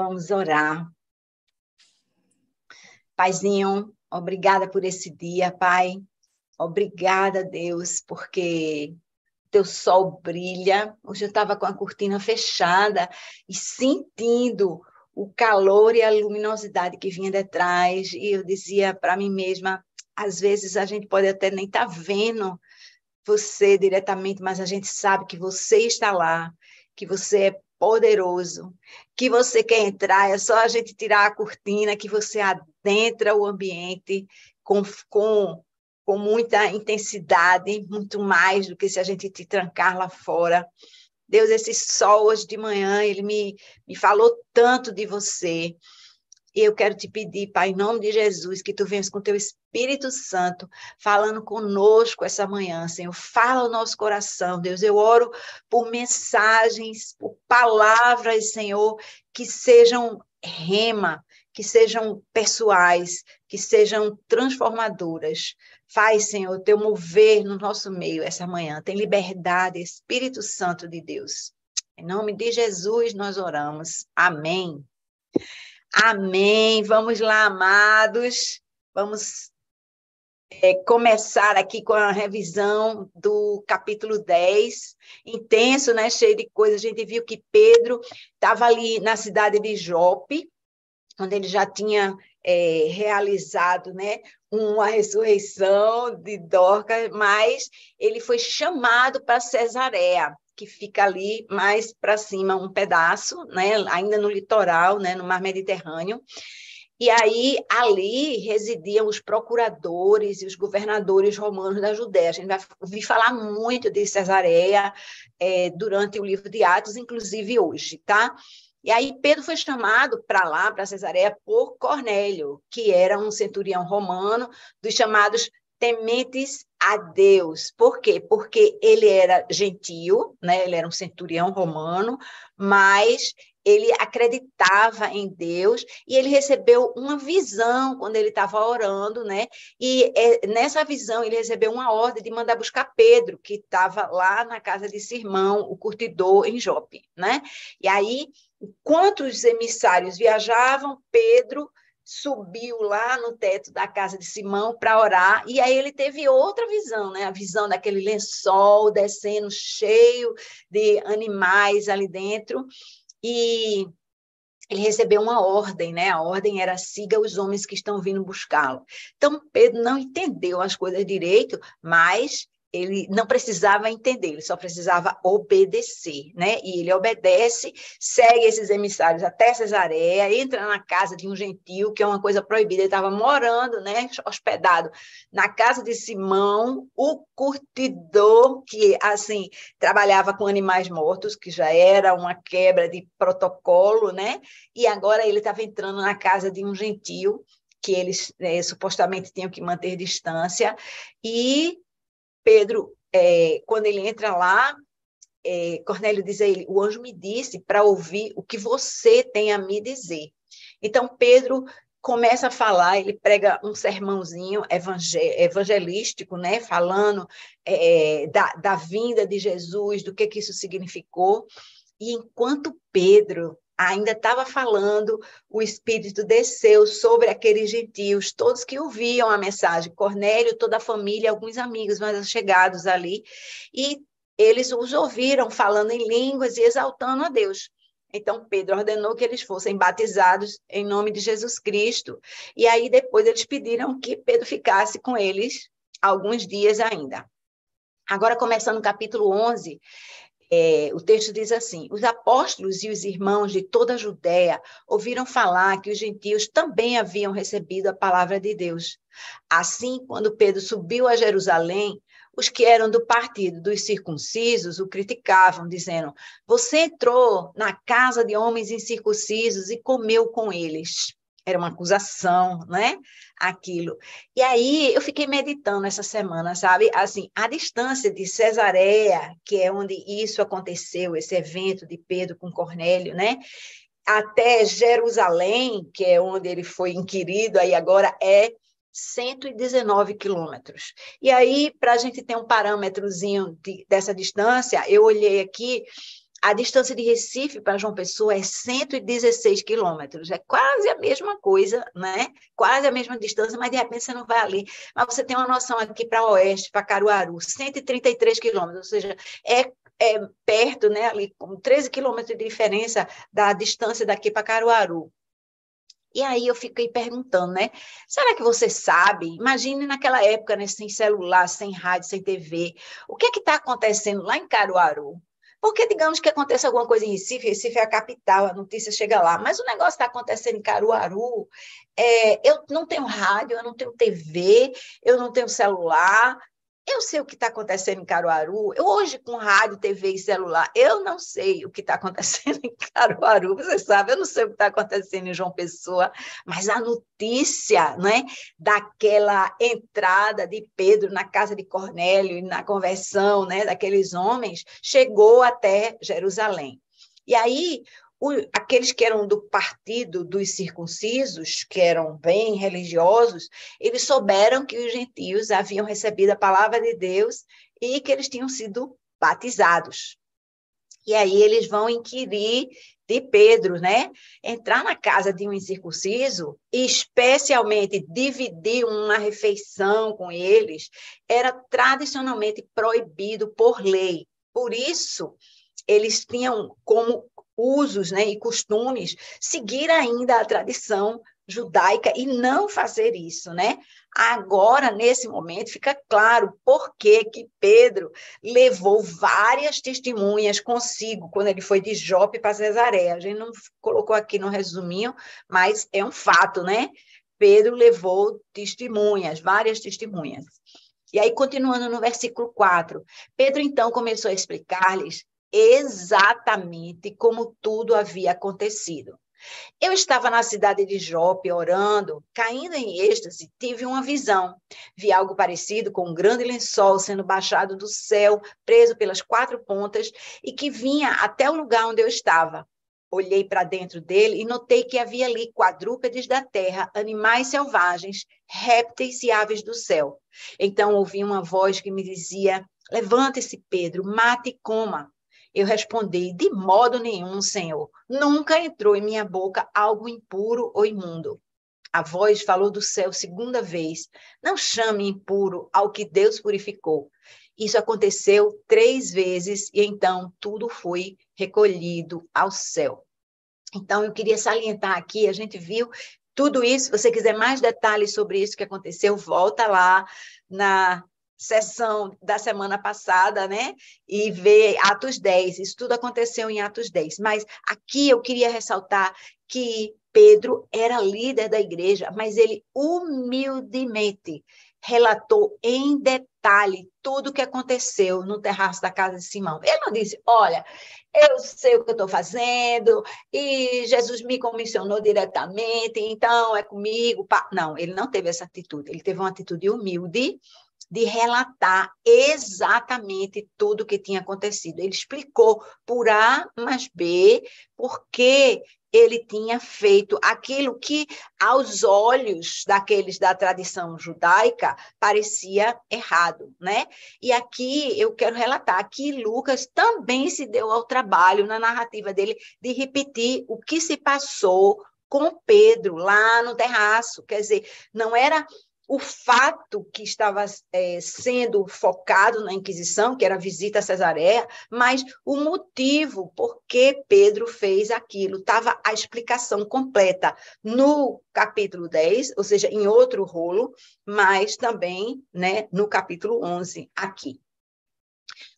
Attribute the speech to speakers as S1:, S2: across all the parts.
S1: Vamos orar. Paizinho, obrigada por esse dia, Pai. Obrigada, Deus, porque teu sol brilha. Hoje eu estava com a cortina fechada e sentindo o calor e a luminosidade que vinha de trás. E eu dizia para mim mesma, às vezes a gente pode até nem estar vendo você diretamente, mas a gente sabe que você está lá, que você é poderoso, que você quer entrar, é só a gente tirar a cortina, que você adentra o ambiente com muita intensidade, muito mais do que se a gente te trancar lá fora. Deus, esse sol hoje de manhã, ele me falou tanto de você. E eu quero te pedir, Pai, em nome de Jesus, que tu venhas com teu Espírito Santo, falando conosco essa manhã, Senhor. Fala o nosso coração, Deus. Eu oro por mensagens, por palavras, Senhor, que sejam rema, que sejam pessoais, que sejam transformadoras. Faz, Senhor, teu mover no nosso meio essa manhã. Tem liberdade, Espírito Santo de Deus. Em nome de Jesus nós oramos. Amém. Amém. Vamos lá, amados. Vamos começar aqui com a revisão do capítulo 10. Intenso, né? Cheio de coisas. A gente viu que Pedro estava ali na cidade de Jope, onde ele já tinha realizado, né, uma ressurreição de Dorcas, mas ele foi chamado para Cesareia, que fica ali mais para cima um pedaço, né, ainda no litoral, né, no mar Mediterrâneo. E aí, ali residiam os procuradores e os governadores romanos da Judéia. A gente vai ouvir falar muito de Cesareia durante o livro de Atos, inclusive hoje, tá? E aí Pedro foi chamado para lá, para Cesareia, por Cornélio, que era um centurião romano, dos chamados tementes a Deus. Por quê? Porque ele era gentio, né? Ele era um centurião romano, mas ele acreditava em Deus e ele recebeu uma visão quando ele estava orando, né? E nessa visão ele recebeu uma ordem de mandar buscar Pedro, que estava lá na casa de Simão, o curtidor, em Jope, né? E aí, enquanto os emissários viajavam, Pedro subiu lá no teto da casa de Simão para orar, e aí ele teve outra visão, né? A visão daquele lençol descendo cheio de animais ali dentro, e ele recebeu uma ordem, né? A ordem era: siga os homens que estão vindo buscá-lo. Então, Pedro não entendeu as coisas direito, mas ele não precisava entender, ele só precisava obedecer, né? E ele obedece, segue esses emissários até Cesareia, entra na casa de um gentio, que é uma coisa proibida. Ele estava morando, né, hospedado na casa de Simão, o curtidor, que, assim, trabalhava com animais mortos, que já era uma quebra de protocolo, né? E agora ele estava entrando na casa de um gentio, que eles supostamente tinham que manter distância, e Pedro, quando ele entra lá, Cornélio diz a ele: o anjo me disse para ouvir o que você tem a me dizer. Então, Pedro começa a falar, ele prega um sermãozinho evangelístico, né, falando da vinda de Jesus, do que isso significou. E enquanto Pedro ainda estava falando, o Espírito desceu sobre aqueles gentios, todos que ouviam a mensagem, Cornélio, toda a família, alguns amigos mais chegados ali, e eles os ouviram falando em línguas e exaltando a Deus. Então, Pedro ordenou que eles fossem batizados em nome de Jesus Cristo, e aí depois eles pediram que Pedro ficasse com eles alguns dias ainda. Agora, começando o capítulo 11, o texto diz assim: os apóstolos e os irmãos de toda a Judéia ouviram falar que os gentios também haviam recebido a palavra de Deus. Assim, quando Pedro subiu a Jerusalém, os que eram do partido dos circuncisos o criticavam, dizendo: você entrou na casa de homens incircuncisos e comeu com eles. Era uma acusação, né? Aquilo. E aí eu fiquei meditando essa semana, sabe? Assim, a distância de Cesareia, que é onde isso aconteceu, esse evento de Pedro com Cornélio, né? Até Jerusalém, que é onde ele foi inquirido, aí agora é 119 quilômetros. E aí, para a gente ter um parâmetrozinho dessa distância, eu olhei aqui, A distância de Recife para João Pessoa é 116 quilômetros. É quase a mesma coisa, né? Quase a mesma distância, mas de repente você não vai ali. Mas você tem uma noção aqui para Oeste, para Caruaru, 133 quilômetros, ou seja, é perto, né? Ali, com 13 quilômetros de diferença da distância daqui para Caruaru. E aí eu fiquei perguntando, né? Será que você sabe? Imagine naquela época, né, sem celular, sem rádio, sem TV. O que é que está acontecendo lá em Caruaru? Porque, digamos que aconteça alguma coisa em Recife, Recife é a capital, a notícia chega lá, mas o negócio está acontecendo em Caruaru, eu não tenho rádio, eu não tenho TV, eu não tenho celular, eu sei o que está acontecendo em Caruaru. Eu hoje, com rádio, TV e celular, eu não sei o que está acontecendo em Caruaru, você sabe, eu não sei o que está acontecendo em João Pessoa, mas a notícia, né, daquela entrada de Pedro na casa de Cornélio e na conversão, né, daqueles homens, chegou até Jerusalém. E aí, aqueles que eram do partido dos circuncisos, que eram bem religiosos, eles souberam que os gentios haviam recebido a palavra de Deus e que eles tinham sido batizados. E aí eles vão inquirir de Pedro, né? Entrar na casa de um incircunciso, e especialmente dividir uma refeição com eles, era tradicionalmente proibido por lei. Por isso, eles tinham como usos, né, e costumes seguir ainda a tradição judaica e não fazer isso, né? Agora, nesse momento, fica claro por que Pedro levou várias testemunhas consigo quando ele foi de Jope para Cesareia. A gente não colocou aqui no resuminho, mas é um fato, né? Pedro levou testemunhas, várias testemunhas. E aí, continuando no versículo 4, Pedro então começou a explicar-lhes exatamente como tudo havia acontecido. Eu estava na cidade de Jope orando, caindo em êxtase, tive uma visão. Vi algo parecido com um grande lençol sendo baixado do céu, preso pelas 4 pontas, e que vinha até o lugar onde eu estava. Olhei para dentro dele e notei que havia ali quadrúpedes da terra, animais selvagens, répteis e aves do céu. Então ouvi uma voz que me dizia: levante-se, Pedro, mate e coma. Eu respondi: de modo nenhum, Senhor. Nunca entrou em minha boca algo impuro ou imundo. A voz falou do céu segunda vez: não chame impuro ao que Deus purificou. Isso aconteceu 3 vezes e então tudo foi recolhido ao céu. Então, eu queria salientar aqui, a gente viu tudo isso. Se você quiser mais detalhes sobre isso que aconteceu, volta lá na sessão da semana passada, né? E vê Atos 10. Isso tudo aconteceu em Atos 10. Mas aqui eu queria ressaltar que Pedro era líder da igreja, mas ele humildemente relatou em detalhe tudo o que aconteceu no terraço da casa de Simão. Ele não disse: olha, eu sei o que eu estou fazendo, e Jesus me comissionou diretamente, então é comigo. Não, ele não teve essa atitude, ele teve uma atitude humilde de relatar exatamente tudo o que tinha acontecido. Ele explicou por A mais B por que ele tinha feito aquilo que, aos olhos daqueles da tradição judaica, parecia errado, né? E aqui eu quero relatar que Lucas também se deu ao trabalho, na narrativa dele, de repetir o que se passou com Pedro lá no terraço. Quer dizer, não era o fato que estava sendo focado na Inquisição, que era a visita a Cesareia, mas o motivo por que Pedro fez aquilo. Estava a explicação completa no capítulo 10, ou seja, em outro rolo, mas também, né, no capítulo 11, aqui.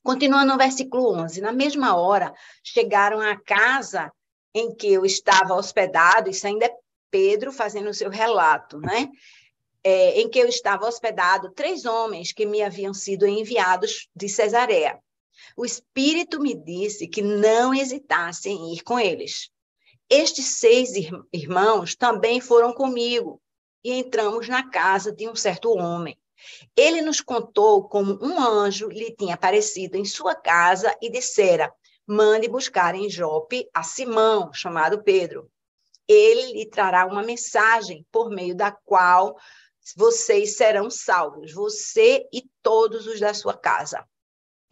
S1: Continuando no versículo 11, na mesma hora, chegaram à casa em que eu estava hospedado, isso ainda é Pedro fazendo o seu relato, né? Em que eu estava hospedado 3 homens que me haviam sido enviados de Cesareia. O Espírito me disse que não hesitasse em ir com eles. Estes 6 irmãos também foram comigo e entramos na casa de um certo homem. Ele nos contou como um anjo lhe tinha aparecido em sua casa e dissera: mande buscar em Jope a Simão, chamado Pedro. Ele lhe trará uma mensagem por meio da qual vocês serão salvos, você e todos os da sua casa.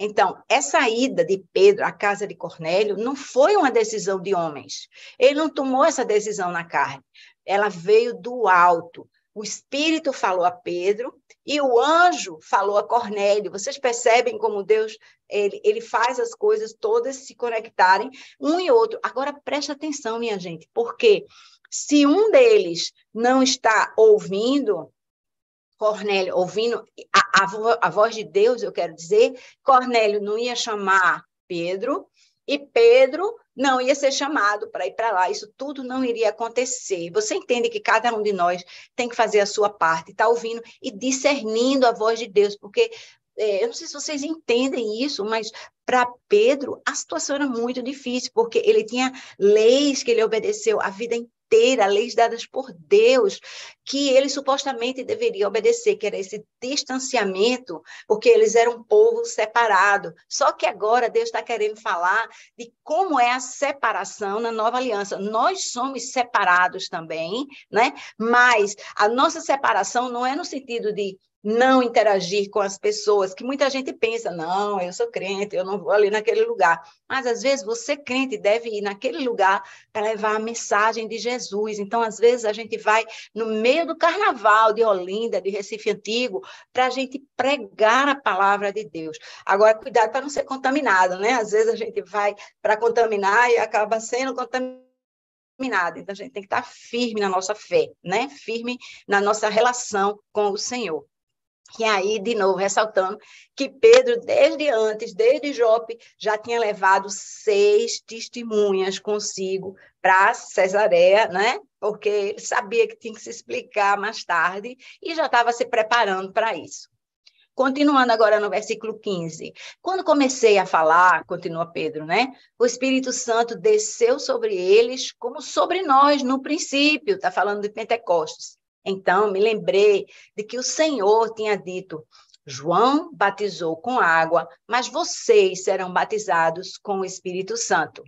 S1: Então, essa ida de Pedro à casa de Cornélio não foi uma decisão de homens. Ele não tomou essa decisão na carne. Ela veio do alto. O Espírito falou a Pedro e o anjo falou a Cornélio. Vocês percebem como Deus ele faz as coisas todas se conectarem um e outro. Agora, preste atenção, minha gente, porque se um deles não está ouvindo, Cornélio, ouvindo a voz de Deus, eu quero dizer, Cornélio não ia chamar Pedro e Pedro não ia ser chamado para ir para lá. Isso tudo não iria acontecer. Você entende que cada um de nós tem que fazer a sua parte, está ouvindo e discernindo a voz de Deus, porque eu não sei se vocês entendem isso, mas para Pedro a situação era muito difícil, porque ele tinha leis que ele obedeceu a vida inteira, leis dadas por Deus, que ele supostamente deveria obedecer, que era esse distanciamento, porque eles eram um povo separado. Só que agora Deus está querendo falar de como é a separação na nova aliança. Nós somos separados também, né? Mas a nossa separação não é no sentido de não interagir com as pessoas, que muita gente pensa, não, eu sou crente, eu não vou ali naquele lugar. Mas, às vezes, você, crente, deve ir naquele lugar para levar a mensagem de Jesus. Então, às vezes, a gente vai no meio do carnaval de Olinda, de Recife Antigo, para a gente pregar a palavra de Deus. Agora, cuidado para não ser contaminado, né? Às vezes, a gente vai para contaminar e acaba sendo contaminado. Então, a gente tem que estar firme na nossa fé, né? Firme na nossa relação com o Senhor. E aí, de novo, ressaltando que Pedro, desde antes, desde Jope, já tinha levado 6 testemunhas consigo para Cesareia, né? Porque ele sabia que tinha que se explicar mais tarde e já estava se preparando para isso. Continuando agora no versículo 15. Quando comecei a falar, continua Pedro, né? O Espírito Santo desceu sobre eles como sobre nós no princípio, está falando de Pentecostes. Então, me lembrei de que o Senhor tinha dito, João batizou com água, mas vocês serão batizados com o Espírito Santo.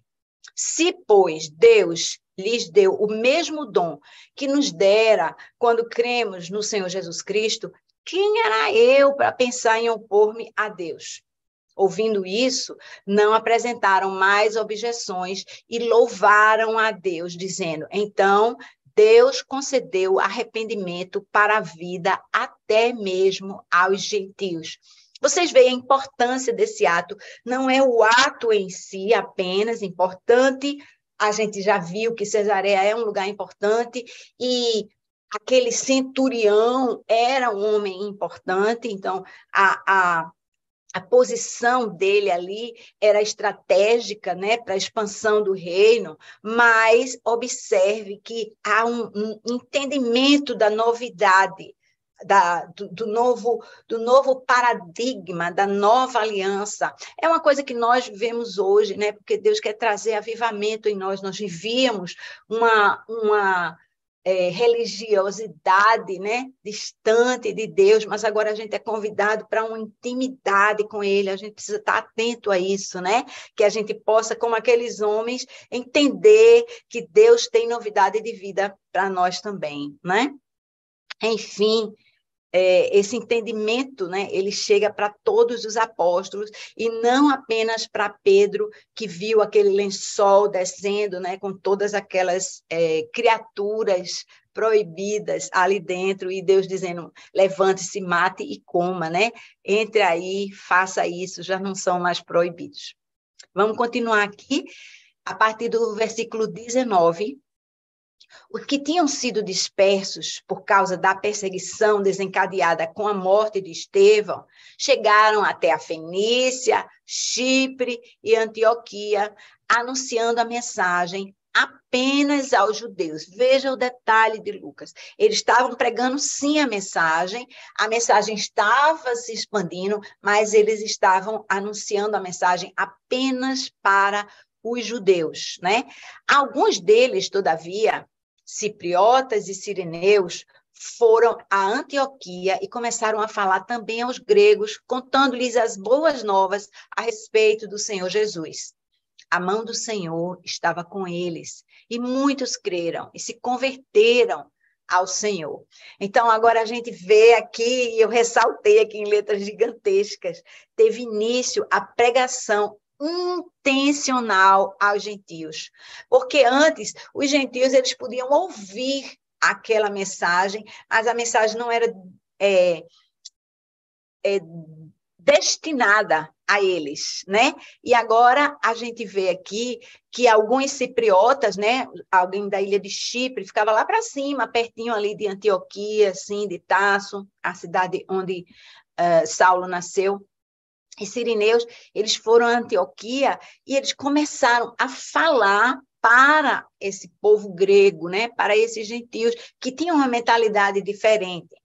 S1: Se, pois, Deus lhes deu o mesmo dom que nos dera quando cremos no Senhor Jesus Cristo, quem era eu para pensar em opor-me a Deus? Ouvindo isso, não apresentaram mais objeções e louvaram a Deus, dizendo, então, Deus concedeu arrependimento para a vida até mesmo aos gentios. Vocês veem a importância desse ato. Não é o ato em si apenas importante. A gente já viu que Cesareia é um lugar importante e aquele centurião era um homem importante. Então, a posição dele ali era estratégica, né, para a expansão do reino, mas observe que há um entendimento da novidade, do novo paradigma, da nova aliança. É uma coisa que nós vivemos hoje, né, porque Deus quer trazer avivamento em nós. Nós vivíamos uma religiosidade, né, distante de Deus, mas agora a gente é convidado para uma intimidade com Ele, a gente precisa estar atento a isso, né, que a gente possa, como aqueles homens, entender que Deus tem novidade de vida para nós também, né? Enfim, esse entendimento, né, ele chega para todos os apóstolos e não apenas para Pedro, que viu aquele lençol descendo, né, com todas aquelas criaturas proibidas ali dentro e Deus dizendo, levante-se, mate e coma, né? Entre aí, faça isso, já não são mais proibidos. Vamos continuar aqui, a partir do versículo 19. Os que tinham sido dispersos por causa da perseguição desencadeada com a morte de Estevão chegaram até a Fenícia, Chipre e Antioquia, anunciando a mensagem apenas aos judeus. Veja o detalhe de Lucas. Eles estavam pregando sim a mensagem estava se expandindo, mas eles estavam anunciando a mensagem apenas para os judeus, né? Alguns deles, todavia, cipriotas e sirineus, foram a Antioquia e começaram a falar também aos gregos, contando-lhes as boas novas a respeito do Senhor Jesus. A mão do Senhor estava com eles, e muitos creram e se converteram ao Senhor. Então, agora a gente vê aqui, e eu ressaltei aqui em letras gigantescas, teve início a pregação intencional aos gentios. Porque antes, os gentios eles podiam ouvir aquela mensagem, mas a mensagem não era destinada a eles, né? E agora a gente vê aqui que alguns cipriotas, né? Alguém da ilha de Chipre ficava lá para cima, pertinho ali de Antioquia, assim, de Tasso, a cidade onde Saulo nasceu. E sirineus, eles foram a Antioquia e eles começaram a falar para esse povo grego, né? Para esses gentios que tinham uma mentalidade diferente.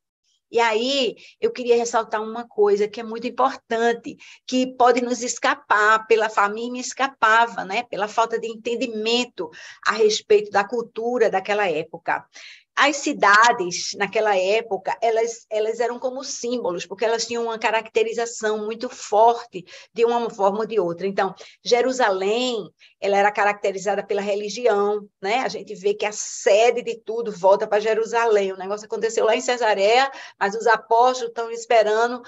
S1: E aí, eu queria ressaltar uma coisa que é muito importante, que pode nos escapar, pela família me escapava, né? Pela falta de entendimento a respeito da cultura daquela época. As cidades, naquela época, elas eram como símbolos, porque elas tinham uma caracterização muito forte de uma forma ou de outra. Então, Jerusalém, ela era caracterizada pela religião, né? A gente vê que a sede de tudo volta para Jerusalém. O negócio aconteceu lá em Cesareia, mas os apóstolos estão esperando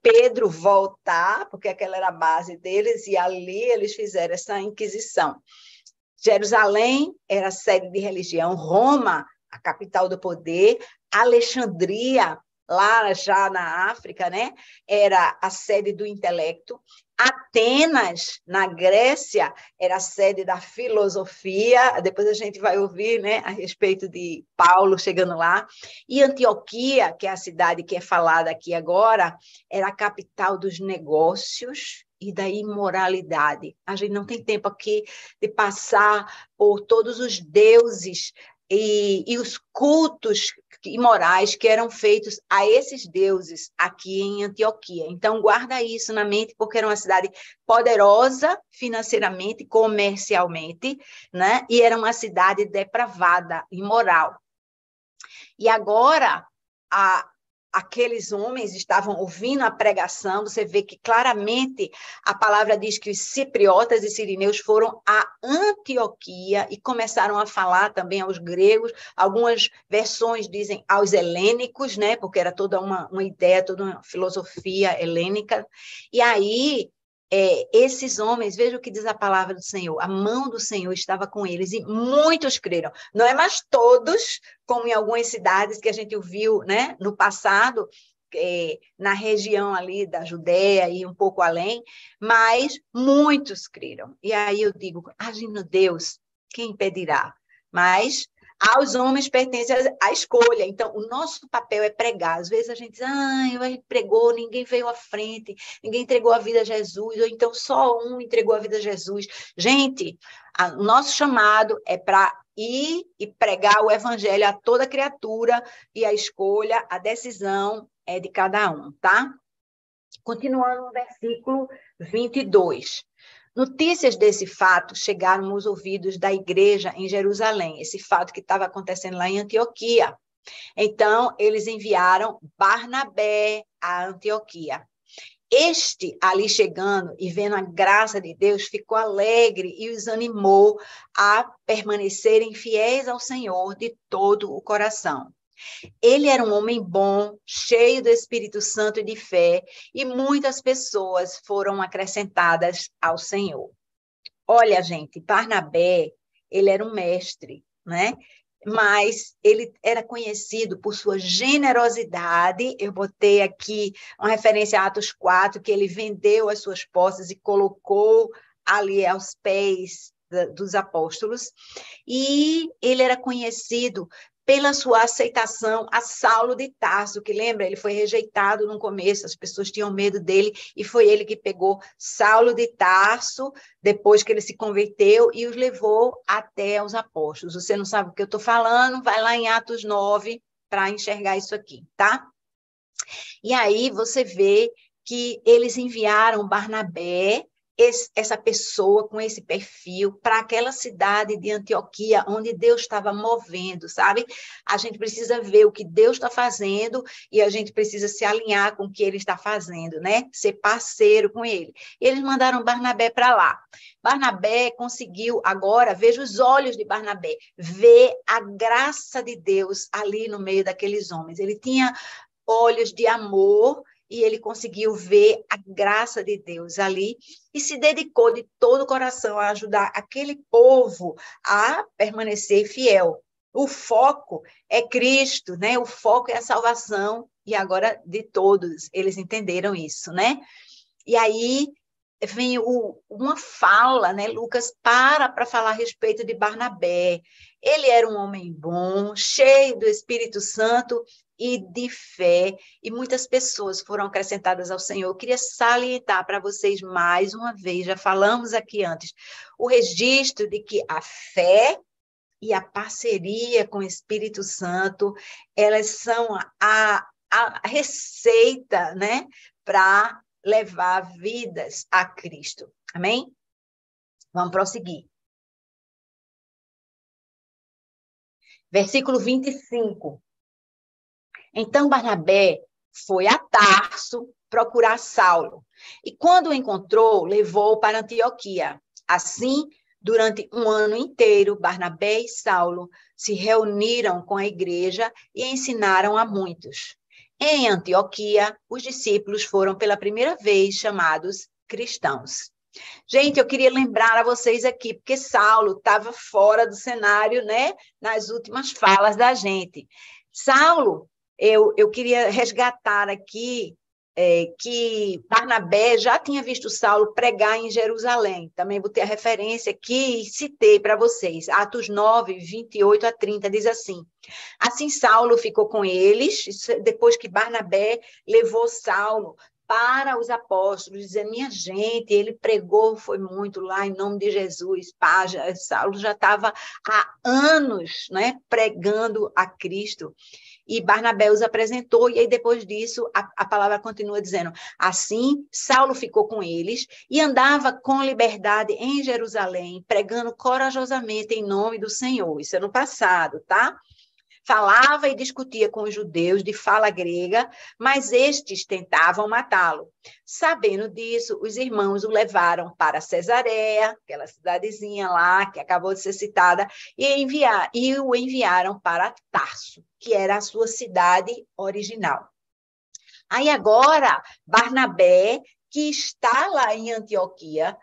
S1: Pedro voltar, porque aquela era a base deles, e ali eles fizeram essa inquisição. Jerusalém era a sede de religião, Roma, a capital do poder, Alexandria, lá já na África, né, era a sede do intelecto, Atenas, na Grécia, era a sede da filosofia, depois a gente vai ouvir, né, a respeito de Paulo chegando lá, e Antioquia, que é a cidade que é falada aqui agora, era a capital dos negócios e da imoralidade. A gente não tem tempo aqui de passar por todos os deuses e os cultos imorais que eram feitos a esses deuses aqui em Antioquia. Então, guarda isso na mente, porque era uma cidade poderosa financeiramente, comercialmente, né? E era uma cidade depravada, imoral. E agora, aqueles homens estavam ouvindo a pregação, você vê que claramente a palavra diz que os cipriotas e sirineus foram a Antioquia e começaram a falar também aos gregos, algumas versões dizem aos helênicos, né, porque era toda uma ideia, toda uma filosofia helênica, e aí esses homens, veja o que diz a palavra do Senhor, a mão do Senhor estava com eles e muitos creram, não é mais todos, como em algumas cidades que a gente viu, né, no passado, na região ali da Judéia e um pouco além, mas muitos creram. E aí eu digo, agindo Deus, quem impedirá? Mas aos homens pertence a escolha. Então, o nosso papel é pregar. Às vezes a gente diz, a gente pregou, ninguém veio à frente, ninguém entregou a vida a Jesus, ou então só um entregou a vida a Jesus. Gente, o nosso chamado é para ir e pregar o evangelho a toda criatura, e a escolha, a decisão é de cada um, tá? Continuando no versículo 22. Notícias desse fato chegaram aos ouvidos da igreja em Jerusalém, esse fato que estava acontecendo lá em Antioquia. Então, eles enviaram Barnabé a Antioquia. Este, ali chegando e vendo a graça de Deus, ficou alegre e os animou a permanecerem fiéis ao Senhor de todo o coração. Ele era um homem bom, cheio do Espírito Santo e de fé, e muitas pessoas foram acrescentadas ao Senhor. Olha, gente, Barnabé, ele era um mestre, né? Mas ele era conhecido por sua generosidade. Eu botei aqui uma referência a Atos 4, que ele vendeu as suas posses e colocou ali aos pés dos apóstolos. E ele era conhecido pela sua aceitação a Saulo de Tarso, que lembra, ele foi rejeitado no começo, as pessoas tinham medo dele, e foi ele que pegou Saulo de Tarso, depois que ele se converteu, e os levou até os apóstolos. Você não sabe o que eu estou falando? Vai lá em Atos 9 para enxergar isso aqui, tá? E aí você vê que eles enviaram Barnabé essa pessoa com esse perfil para aquela cidade de Antioquia, onde Deus estava movendo, sabe? A gente precisa ver o que Deus está fazendo e a gente precisa se alinhar com o que ele está fazendo, né? Ser parceiro com ele. Eles mandaram Barnabé para lá. Barnabé conseguiu, agora, veja os olhos de Barnabé, ver a graça de Deus ali no meio daqueles homens. Ele tinha olhos de amor e ele conseguiu ver a graça de Deus ali e se dedicou de todo o coração a ajudar aquele povo a permanecer fiel. O foco é Cristo, né? O foco é a salvação e agora de todos, eles entenderam isso, né? E aí vem uma fala, né? Lucas para falar a respeito de Barnabé. Ele era um homem bom, cheio do Espírito Santo e de fé, e muitas pessoas foram acrescentadas ao Senhor. Eu queria salientar para vocês mais uma vez, já falamos aqui antes, o registro de que a fé e a parceria com o Espírito Santo, elas são a receita, né, para levar vidas a Cristo. Amém? Vamos prosseguir. Versículo 25. Então Barnabé foi a Tarso procurar Saulo, e quando o encontrou, levou-o para Antioquia. Assim, durante um ano inteiro, Barnabé e Saulo se reuniram com a igreja e ensinaram a muitos. Em Antioquia, os discípulos foram pela primeira vez chamados cristãos. Gente, eu queria lembrar a vocês aqui, porque Saulo estava fora do cenário, né, nas últimas falas da gente. Saulo, eu queria resgatar aqui que Barnabé já tinha visto Saulo pregar em Jerusalém. Também botei a referência aqui e citei para vocês. Atos 9, 28 a 30, diz assim: assim Saulo ficou com eles, depois que Barnabé levou Saulo para os apóstolos, dizendo, minha gente, ele pregou, foi muito lá, em nome de Jesus. Pá, Saulo já estava há anos, né, pregando a Cristo. E Barnabé os apresentou, e aí depois disso a palavra continua dizendo, assim Saulo ficou com eles e andava com liberdade em Jerusalém, pregando corajosamente em nome do Senhor. Isso é no passado, tá? Falava e discutia com os judeus de fala grega, mas estes tentavam matá-lo. Sabendo disso, os irmãos o levaram para Cesareia, aquela cidadezinha lá que acabou de ser citada, e o enviaram para Tarso, que era a sua cidade original. Aí agora, Barnabé, que está lá em Antioquia,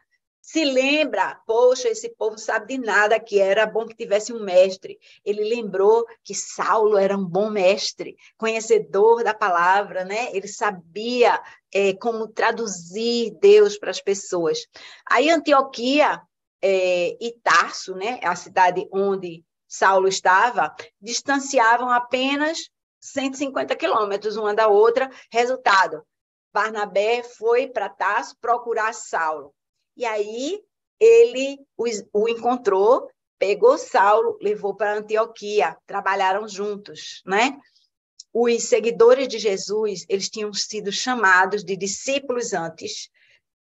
S1: se lembra, poxa, esse povo sabe de nada, que era bom que tivesse um mestre. Ele lembrou que Saulo era um bom mestre, conhecedor da palavra, né? Ele sabia como traduzir Deus para as pessoas. Aí Antioquia e Tarso, né, a cidade onde Saulo estava, distanciavam apenas 150 quilômetros uma da outra. Resultado, Barnabé foi para Tarso procurar Saulo. E aí ele o encontrou, pegou Saulo, levou para Antioquia, trabalharam juntos, né? Os seguidores de Jesus, eles tinham sido chamados de discípulos antes,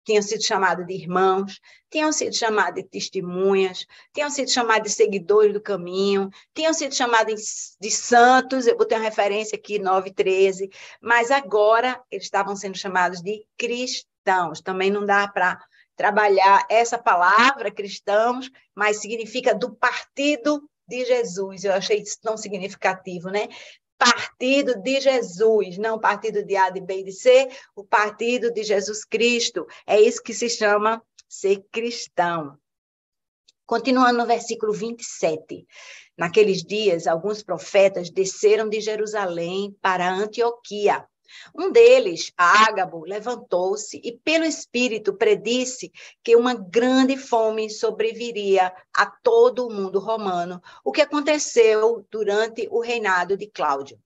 S1: tinham sido chamados de irmãos, tinham sido chamados de testemunhas, tinham sido chamados de seguidores do caminho, tinham sido chamados de santos, eu botei uma referência aqui, 9:13, mas agora eles estavam sendo chamados de cristãos. Também não dá para trabalhar essa palavra, cristãos, mas significa do partido de Jesus. Eu achei isso tão significativo, né? Partido de Jesus, não partido de A, de B e de C, o partido de Jesus Cristo. É isso que se chama ser cristão. Continuando no versículo 27. Naqueles dias, alguns profetas desceram de Jerusalém para Antioquia. Um deles, Ágabo, levantou-se e, pelo Espírito, predisse que uma grande fome sobreviria a todo o mundo romano, o que aconteceu durante o reinado de Cláudio.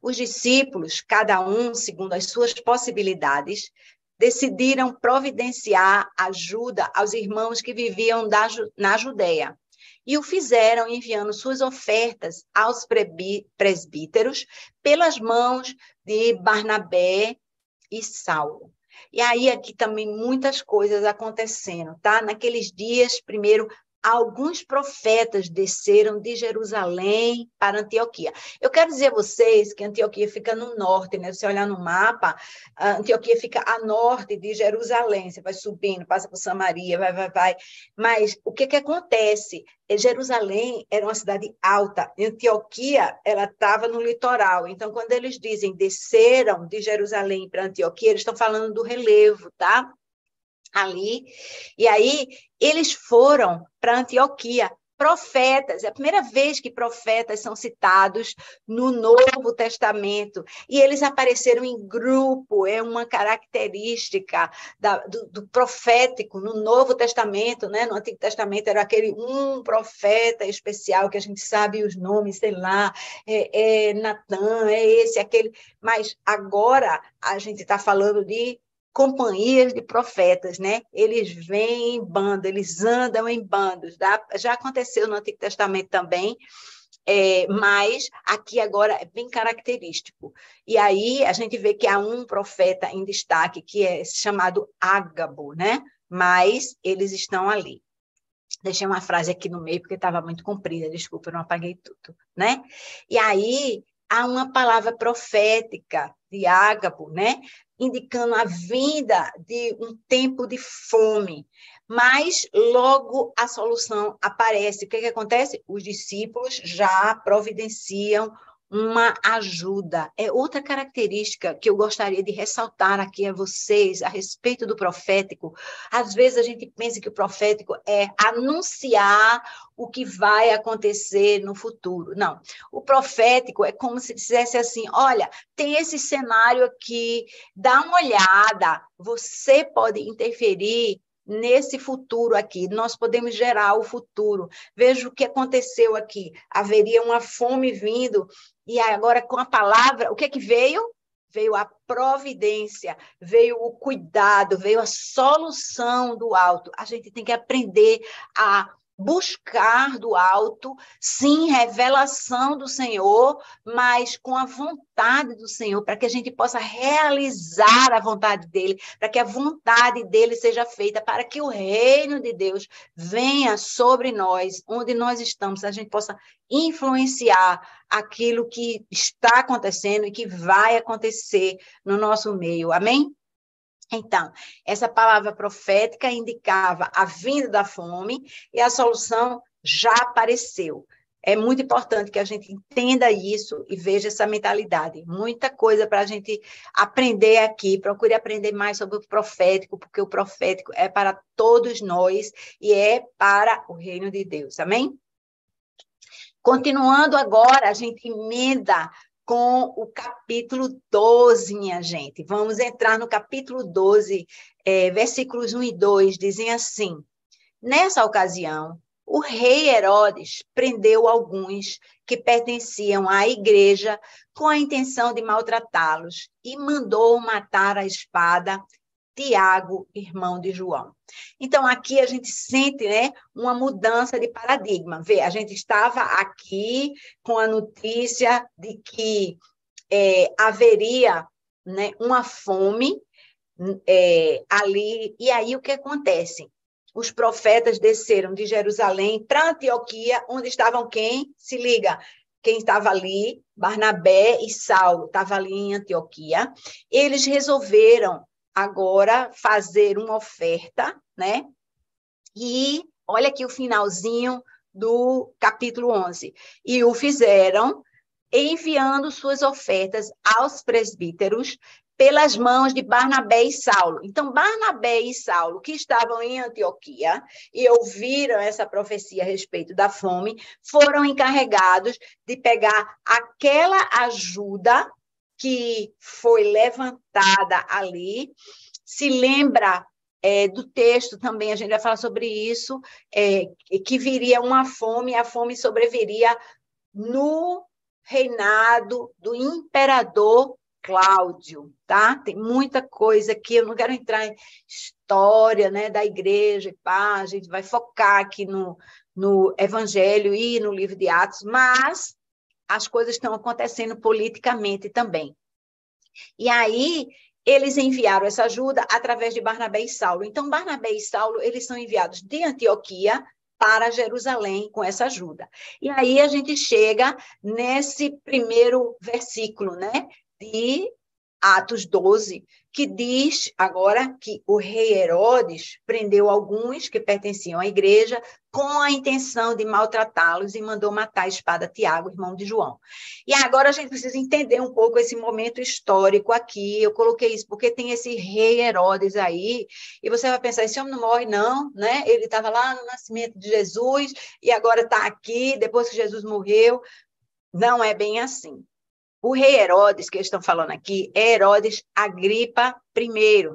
S1: Os discípulos, cada um segundo as suas possibilidades, decidiram providenciar ajuda aos irmãos que viviam na Judéia. E o fizeram enviando suas ofertas aos presbíteros pelas mãos de Barnabé e Saulo. E aí aqui também muitas coisas acontecendo, tá? Naqueles dias, primeiro, alguns profetas desceram de Jerusalém para Antioquia. Eu quero dizer a vocês que Antioquia fica no norte, né? Se você olhar no mapa, Antioquia fica a norte de Jerusalém. Você vai subindo, passa por Samaria, vai. Mas o que acontece? Jerusalém era uma cidade alta. Antioquia, ela estava no litoral. Então, quando eles dizem desceram de Jerusalém para Antioquia, eles estão falando do relevo, tá? Ali, e aí eles foram para Antioquia, profetas, é a primeira vez que profetas são citados no Novo Testamento, e eles apareceram em grupo, é uma característica do profético no Novo Testamento, né? No Antigo Testamento era aquele um profeta especial, que a gente sabe os nomes, sei lá, Natã, é esse, aquele, mas agora a gente está falando de companhias de profetas, né? Eles vêm em bando, eles andam em bandos, tá? Já aconteceu no Antigo Testamento também, mas aqui agora é bem característico. E aí a gente vê que há um profeta em destaque, que é chamado Ágabo, né? Mas eles estão ali. Deixei uma frase aqui no meio, porque estava muito comprida, desculpa, eu não apaguei tudo, né? E aí há uma palavra profética de Ágabo, né? Indicando a vinda de um tempo de fome. Mas logo a solução aparece. O que acontece? Os discípulos já providenciam uma ajuda. É outra característica que eu gostaria de ressaltar aqui a vocês a respeito do profético. Às vezes a gente pensa que o profético é anunciar o que vai acontecer no futuro. Não. O profético é como se dissesse assim: olha, tem esse cenário aqui, dá uma olhada, você pode interferir nesse futuro aqui, nós podemos gerar o futuro. Veja o que aconteceu aqui. Haveria uma fome vindo, e agora com a palavra, o que veio? Veio a providência, veio o cuidado, veio a solução do alto. A gente tem que aprender a buscar do alto, sim, revelação do Senhor, mas com a vontade do Senhor, para que a gente possa realizar a vontade dele, para que a vontade dele seja feita, para que o reino de Deus venha sobre nós, onde nós estamos, a gente possa influenciar aquilo que está acontecendo e que vai acontecer no nosso meio. Amém? Então, essa palavra profética indicava a vinda da fome e a solução já apareceu. É muito importante que a gente entenda isso e veja essa mentalidade. Muita coisa para a gente aprender aqui. Procure aprender mais sobre o profético, porque o profético é para todos nós e é para o reino de Deus. Amém? Continuando agora, a gente emenda com o capítulo 12, minha gente. Vamos entrar no capítulo 12, versículos 1 e 2, dizem assim: nessa ocasião, o rei Herodes prendeu alguns que pertenciam à igreja com a intenção de maltratá-los e mandou matar à espada Tiago, irmão de João. Então, aqui a gente sente, né, uma mudança de paradigma. Vê, a gente estava aqui com a notícia de que haveria, né, uma fome ali, e aí o que acontece? Os profetas desceram de Jerusalém para Antioquia, onde estavam quem? Se liga, quem estava ali, Barnabé e Saulo, estava ali em Antioquia. Eles resolveram agora fazer uma oferta, né? E olha aqui o finalzinho do capítulo 11. E o fizeram enviando suas ofertas aos presbíteros pelas mãos de Barnabé e Saulo. Então, Barnabé e Saulo, que estavam em Antioquia e ouviram essa profecia a respeito da fome, foram encarregados de pegar aquela ajuda que foi levantada ali. Se lembra do texto também, a gente vai falar sobre isso, que viria uma fome, a fome sobreviria no reinado do imperador Cláudio, tá? Tem muita coisa aqui, eu não quero entrar em história, né, da igreja, pá, a gente vai focar aqui no Evangelho e no livro de Atos, mas as coisas estão acontecendo politicamente também. E aí, eles enviaram essa ajuda através de Barnabé e Saulo. Então, Barnabé e Saulo, eles são enviados de Antioquia para Jerusalém com essa ajuda. E aí a gente chega nesse primeiro versículo, né, de Atos 12, que diz agora que o rei Herodes prendeu alguns que pertenciam à igreja com a intenção de maltratá-los e mandou matar a espada Tiago, irmão de João. E agora a gente precisa entender um pouco esse momento histórico aqui. Eu coloquei isso porque tem esse rei Herodes aí, e você vai pensar, esse homem não morre não, né? Ele estava lá no nascimento de Jesus e agora está aqui, depois que Jesus morreu. Não é bem assim. O rei Herodes, que eles estão falando aqui, é Herodes Agripa I.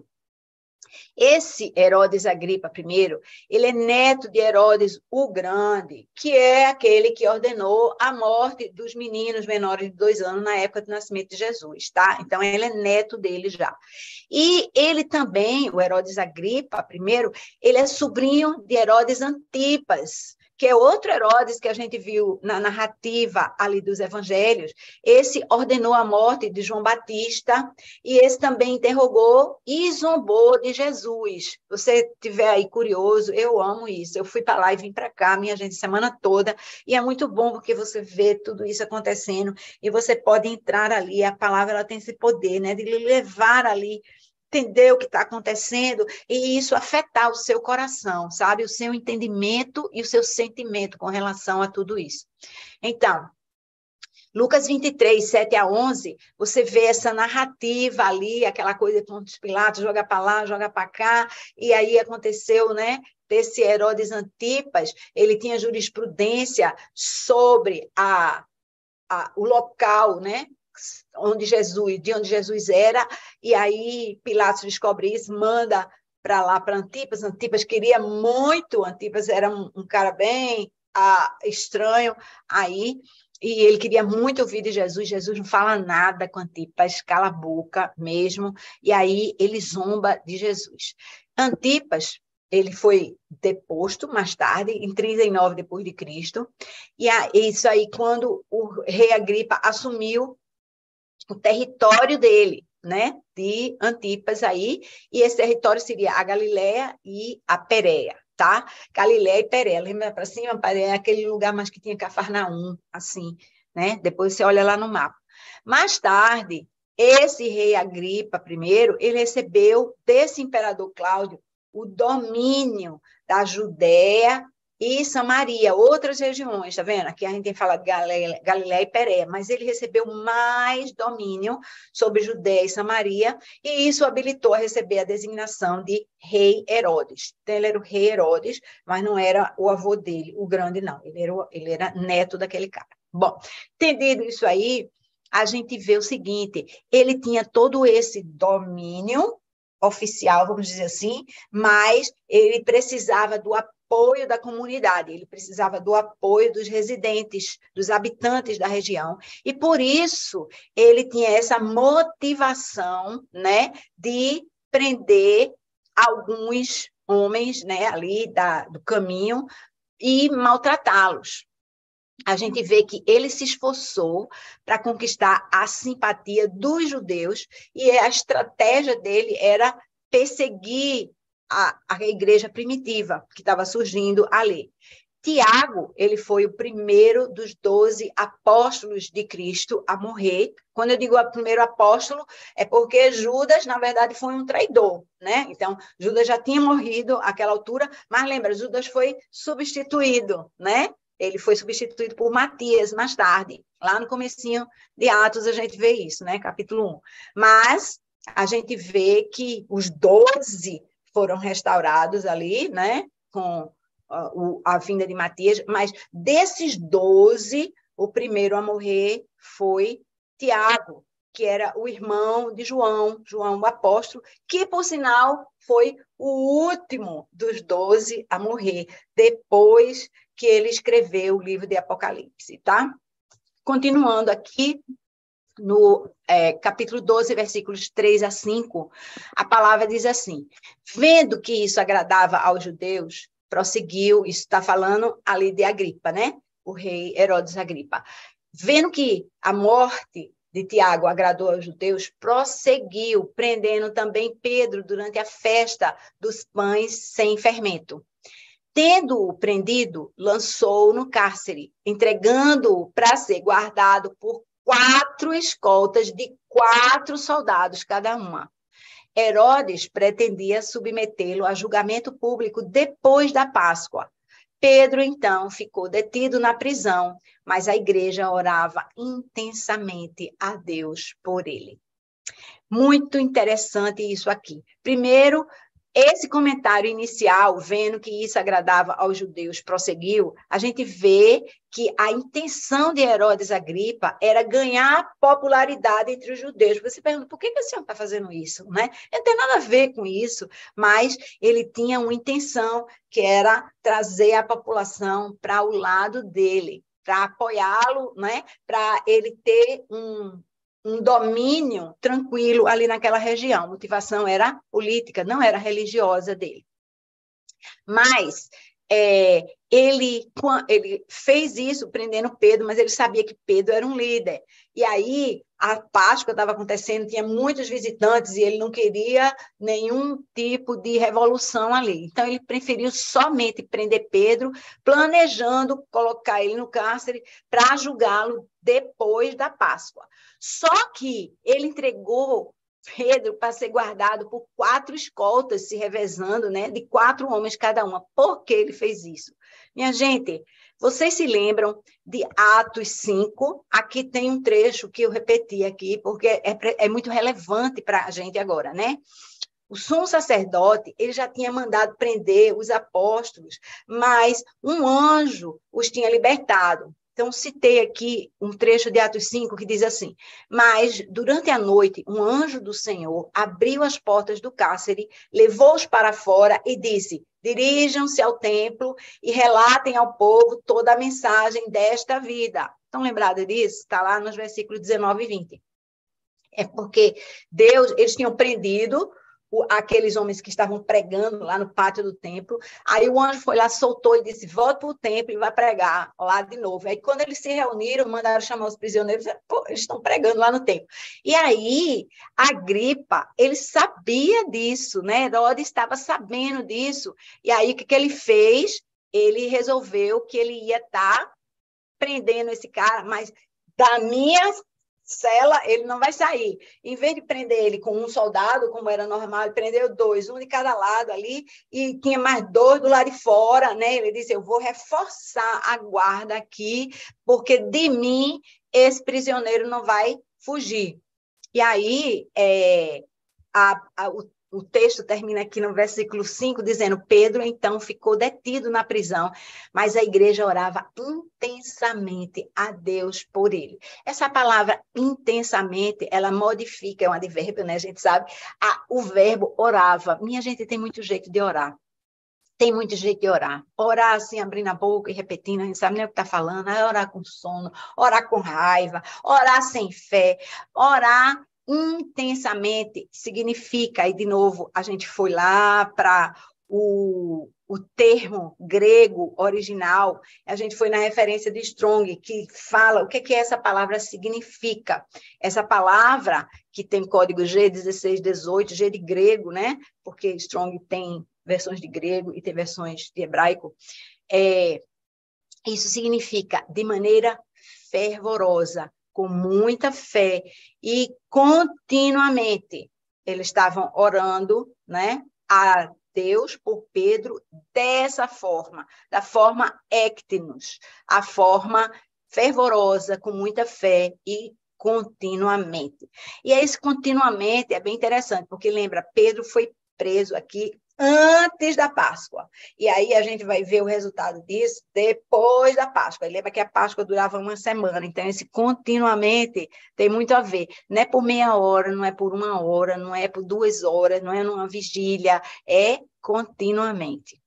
S1: Esse Herodes Agripa I, ele é neto de Herodes o Grande, que é aquele que ordenou a morte dos meninos menores de 2 anos na época do nascimento de Jesus, tá? Então, ele é neto dele já. E ele também, o Herodes Agripa I, ele é sobrinho de Herodes Antipas, que é outro Herodes que a gente viu na narrativa ali dos evangelhos. Esse ordenou a morte de João Batista, e esse também interrogou e zombou de Jesus. Você estiver aí curioso, eu amo isso. Eu fui para lá e vim para cá, minha gente, semana toda, e é muito bom porque você vê tudo isso acontecendo, e você pode entrar ali, a palavra ela tem esse poder, né, de lhe levar ali, entender o que está acontecendo e isso afetar o seu coração, sabe? O seu entendimento e o seu sentimento com relação a tudo isso. Então, Lucas 23, 7-11, você vê essa narrativa ali, aquela coisa de Pôncio Pilatos, joga para lá, joga para cá, e aí aconteceu, né? Desse Herodes Antipas, ele tinha jurisprudência sobre o local, né? De onde Jesus era, e aí Pilatos descobre isso, manda para lá para Antipas. Antipas queria muito, Antipas era um cara bem estranho aí, e ele queria muito ouvir de Jesus. Jesus não fala nada com Antipas, cala a boca mesmo, e aí ele zomba de Jesus. Antipas, ele foi deposto mais tarde, em 39 depois de Cristo, e isso aí quando o rei Agripa assumiu o território dele, né, de Antipas aí, e esse território seria a Galileia e a Pérea, tá? Galileia e Pérea, lembra para cima? Pérea é aquele lugar mais que tinha Cafarnaum, assim, né? Depois você olha lá no mapa. Mais tarde, esse rei Agripa I, ele recebeu desse imperador Cláudio o domínio da Judéia e Samaria, outras regiões, tá vendo? Aqui a gente tem falado de Galileia e Pérea, mas ele recebeu mais domínio sobre Judéia e Samaria, e isso habilitou a receber a designação de rei Herodes. Então, ele era o rei Herodes, mas não era o avô dele, o grande, não. Ele era neto daquele cara. Bom, entendido isso aí, a gente vê o seguinte, ele tinha todo esse domínio oficial, vamos dizer assim, mas ele precisava do apoio da comunidade, ele precisava do apoio dos residentes, dos habitantes da região, e por isso ele tinha essa motivação, né, de prender alguns homens, né, ali do caminho e maltratá-los. A gente vê que ele se esforçou para conquistar a simpatia dos judeus, e a estratégia dele era perseguir a igreja primitiva que estava surgindo ali. Tiago, ele foi o primeiro dos 12 apóstolos de Cristo a morrer. Quando eu digo o primeiro apóstolo, é porque Judas, na verdade, foi um traidor, né? Então, Judas já tinha morrido àquela altura, mas lembra, Judas foi substituído, né? Ele foi substituído por Matias mais tarde. Lá no comecinho de Atos a gente vê isso, né? Capítulo 1. Mas a gente vê que os 12 foram restaurados ali, né? Com a vinda de Matias. Mas desses 12, o primeiro a morrer foi Tiago, que era o irmão de João o apóstolo, que, por sinal, foi o último dos 12 a morrer, depois que ele escreveu o livro de Apocalipse, tá? Continuando aqui, no capítulo 12, versículos 3-5, a palavra diz assim, vendo que isso agradava aos judeus, prosseguiu, isso está falando ali de Agripa, né? O rei Herodes Agripa. Vendo que a morte de Tiago agradou aos judeus, prosseguiu, prendendo também Pedro durante a festa dos pães sem fermento. Tendo-o prendido, lançou-o no cárcere, entregando-o para ser guardado por 4 escoltas de 4 soldados cada uma. Herodes pretendia submetê-lo a julgamento público depois da Páscoa. Pedro, então, ficou detido na prisão, mas a igreja orava intensamente a Deus por ele. Muito interessante isso aqui. Primeiro, esse comentário inicial, vendo que isso agradava aos judeus, prosseguiu, a gente vê que a intenção de Herodes Agripa era ganhar popularidade entre os judeus. Você pergunta, por que o senhor está fazendo isso? Né? Não tem nada a ver com isso, mas ele tinha uma intenção, que era trazer a população para o lado dele, para apoiá-lo, né? Para ele ter um domínio tranquilo ali naquela região. A motivação era política, não era religiosa dele. Mas ele fez isso prendendo Pedro, mas ele sabia que Pedro era um líder. E aí, a Páscoa estava acontecendo, tinha muitos visitantes, e ele não queria nenhum tipo de revolução ali. Então, ele preferiu somente prender Pedro, planejando colocar ele no cárcere para julgá-lo depois da Páscoa. Só que ele entregou Pedro para ser guardado por 4 escoltas, se revezando, né, de 4 homens cada uma. Por que ele fez isso? Minha gente, vocês se lembram de Atos 5? Aqui tem um trecho que eu repeti aqui, porque é muito relevante para a gente agora, né? O sumo sacerdote, ele já tinha mandado prender os apóstolos, mas um anjo os tinha libertado. Então, citei aqui um trecho de Atos 5 que diz assim: mas, durante a noite, um anjo do Senhor abriu as portas do cárcere, levou-os para fora e disse: dirijam-se ao templo e relatem ao povo toda a mensagem desta vida. Estão lembrados disso? Está lá nos versículos 19 e 20. É porque eles tinham prendido aqueles homens que estavam pregando lá no pátio do templo. Aí o anjo foi lá, soltou e disse: volta para o templo e vai pregar lá de novo. Aí quando eles se reuniram, mandaram chamar os prisioneiros, eles estão pregando lá no templo. E aí, Agripa, ele sabia disso, né? Herodes estava sabendo disso. E aí, o que ele fez? Ele resolveu que ele ia estar prendendo esse cara, mas da minha cela, ele não vai sair. Em vez de prender ele com um soldado, como era normal, ele prendeu 2, um de cada lado ali, e tinha mais 2 do lado de fora, né? Ele disse: eu vou reforçar a guarda aqui, porque de mim esse prisioneiro não vai fugir. E aí, o texto termina aqui no versículo 5, dizendo: Pedro, então, ficou detido na prisão, mas a igreja orava intensamente a Deus por ele. Essa palavra intensamente, ela modifica, é um advérbio, né? A gente sabe, o verbo orava. Minha gente, tem muito jeito de orar. Tem muito jeito de orar. Orar assim, abrindo a boca e repetindo, a gente sabe nem o que está falando. Orar com sono, orar com raiva, orar sem fé, orar intensamente significa, e de novo, a gente foi lá para o termo grego original, a gente foi na referência de Strong, que fala o que essa palavra significa. Essa palavra, que tem código G1618, G de grego, né? Porque Strong tem versões de grego e tem versões de hebraico. Isso significa de maneira fervorosa, com muita fé e continuamente. Eles estavam orando, né, a Deus por Pedro dessa forma, da forma ectinos, a forma fervorosa, com muita fé e continuamente. E esse continuamente é bem interessante, porque lembra, Pedro foi preso aqui antes da Páscoa. E aí a gente vai ver o resultado disso depois da Páscoa. E lembra que a Páscoa durava uma semana, então esse continuamente tem muito a ver. Não é por meia hora, não é por 1 hora, não é por 2 horas, não é numa vigília, é continuamente.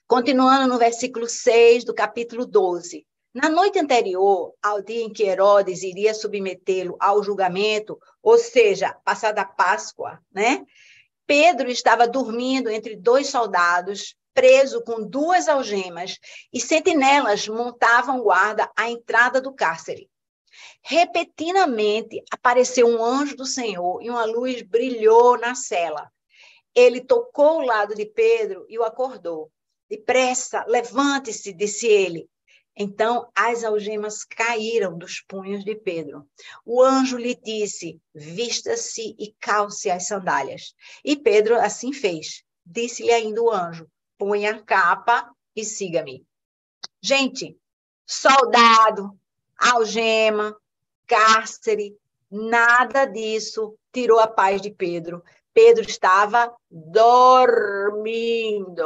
S1: Continuando no versículo 6 do capítulo 12. Na noite anterior ao dia em que Herodes iria submetê-lo ao julgamento, ou seja, passada a Páscoa, né? Pedro estava dormindo entre 2 soldados, preso com 2 algemas, e sentinelas montavam guarda à entrada do cárcere. Repentinamente apareceu um anjo do Senhor e uma luz brilhou na cela. Ele tocou o lado de Pedro e o acordou. Depressa, levante-se, disse ele. Então as algemas caíram dos punhos de Pedro. O anjo lhe disse: vista-se e calce as sandálias. E Pedro assim fez. Disse-lhe ainda o anjo: ponha a capa e siga-me. Gente, soldado, algema, cárcere, nada disso tirou a paz de Pedro. Pedro estava dormindo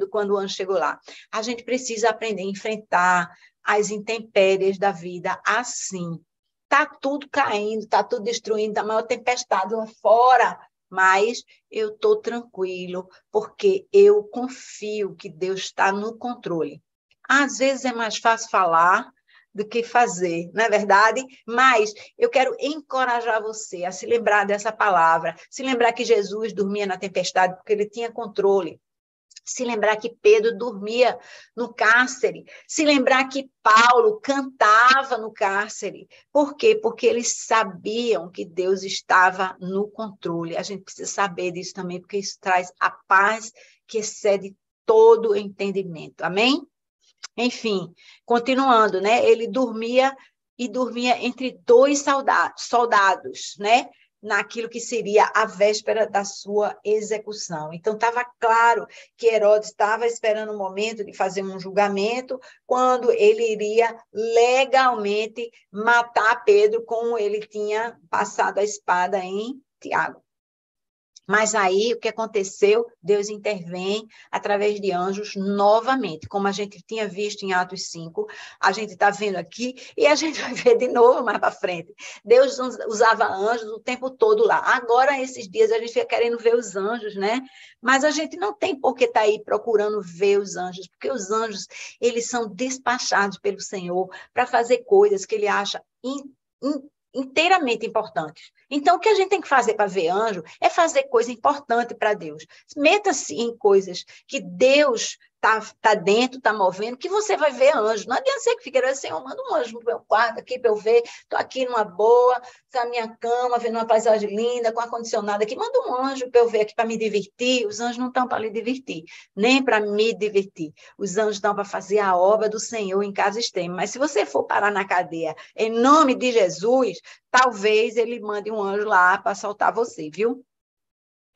S1: quando o anjo chegou lá. A gente precisa aprender a enfrentar as intempéries da vida assim. Tá tudo caindo, tá tudo destruindo, tá a maior tempestade lá fora, mas eu estou tranquilo, porque eu confio que Deus está no controle. Às vezes é mais fácil falar do que fazer, não é verdade? Mas eu quero encorajar você a se lembrar dessa palavra, se lembrar que Jesus dormia na tempestade porque ele tinha controle, se lembrar que Pedro dormia no cárcere, se lembrar que Paulo cantava no cárcere. Por quê? Porque eles sabiam que Deus estava no controle. A gente precisa saber disso também, porque isso traz a paz que excede todo o entendimento. Amém? Enfim, continuando, né? Ele dormia entre dois soldados, né? Naquilo que seria a véspera da sua execução. Então, estava claro que Herodes estava esperando o momento de fazer um julgamento, quando ele iria legalmente matar Pedro, como ele tinha passado a espada em Tiago. Mas aí, o que aconteceu? Deus intervém através de anjos novamente, como a gente tinha visto em Atos 5, a gente está vendo aqui e a gente vai ver de novo mais para frente. Deus usava anjos o tempo todo lá. Agora, esses dias, a gente fica querendo ver os anjos, né? Mas a gente não tem por que estar aí procurando ver os anjos, porque os anjos, eles são despachados pelo Senhor para fazer coisas que ele acha inteiramente importantes. Então, o que a gente tem que fazer para ver anjo é fazer coisa importante para Deus. Meta-se em coisas que Deus tá dentro, está movendo, que você vai ver anjo. Não adianta você que fica, Senhor, manda um anjo no meu quarto aqui para eu ver, estou aqui numa boa, na minha cama, vendo uma paisagem linda, com ar-condicionado aqui, manda um anjo para eu ver aqui para me divertir. Os anjos não estão para lhe divertir, nem para me divertir. Os anjos estão para fazer a obra do Senhor em caso extremo. Mas se você for parar na cadeia, em nome de Jesus, talvez ele mande um anjo lá para assaltar você, viu?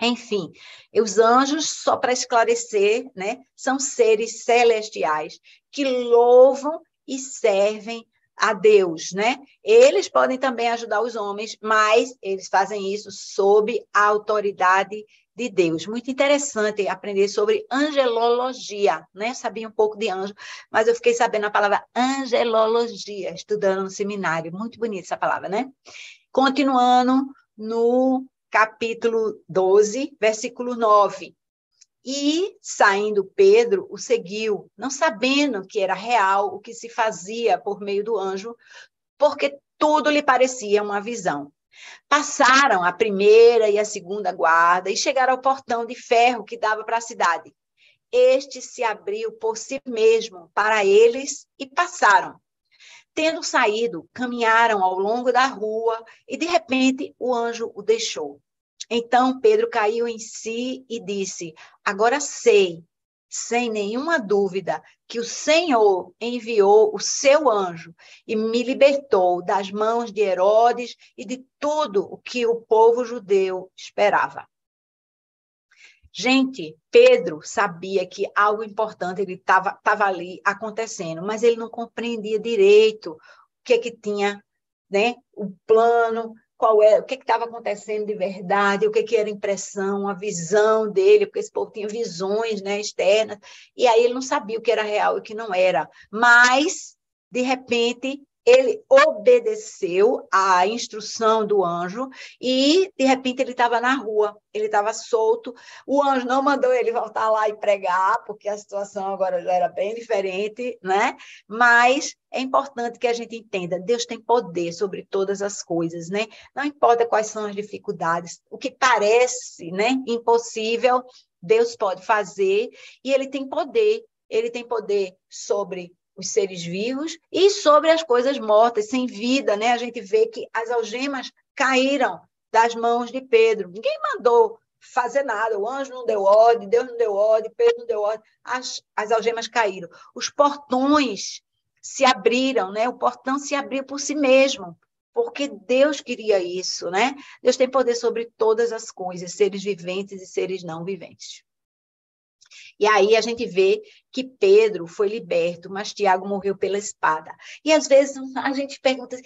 S1: Enfim, os anjos, só para esclarecer, né, são seres celestiais que louvam e servem a Deus, né? Eles podem também ajudar os homens, mas eles fazem isso sob a autoridade de Deus. Muito interessante aprender sobre angelologia, né? Sabia um pouco de anjo, mas eu fiquei sabendo a palavra angelologia, estudando no seminário. Muito bonita essa palavra, né? Continuando no capítulo 12, versículo 9. E, saindo Pedro, o seguiu, não sabendo que era real o que se fazia por meio do anjo, porque tudo lhe parecia uma visão. Passaram a primeira e a segunda guarda e chegaram ao portão de ferro que dava para a cidade. Este se abriu por si mesmo para eles e passaram. Tendo saído, caminharam ao longo da rua e, de repente, o anjo o deixou. Então Pedro caiu em si e disse: agora sei, sem nenhuma dúvida, que o Senhor enviou o seu anjo e me libertou das mãos de Herodes e de tudo o que o povo judeu esperava. Gente, Pedro sabia que algo importante ele estava ali acontecendo, mas ele não compreendia direito o que tinha, né? O plano, qual era, o que estava acontecendo de verdade, o que era impressão, a visão dele, porque esse povo tinha visões, né, externas, e aí ele não sabia o que era real e o que não era. Mas, de repente, ele obedeceu à instrução do anjo e, de repente, ele estava na rua, ele estava solto. O anjo não mandou ele voltar lá e pregar, porque a situação agora já era bem diferente, né? Mas é importante que a gente entenda, Deus tem poder sobre todas as coisas, né? Não importa quais são as dificuldades, o que parece, né, impossível, Deus pode fazer, e ele tem poder sobre os seres vivos e sobre as coisas mortas, sem vida, né? A gente vê que as algemas caíram das mãos de Pedro. Ninguém mandou fazer nada, o anjo não deu ordem, Deus não deu ordem, Pedro não deu ordem, as algemas caíram. Os portões se abriram, né? O portão se abriu por si mesmo, porque Deus queria isso, né? Deus tem poder sobre todas as coisas, seres viventes e seres não viventes. E aí a gente vê que Pedro foi liberto, mas Tiago morreu pela espada. E às vezes a gente pergunta assim,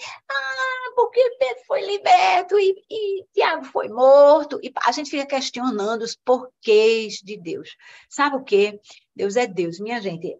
S1: por que Pedro foi liberto e Tiago foi morto? E a gente fica questionando os porquês de Deus. Sabe o quê? Deus é Deus, minha gente.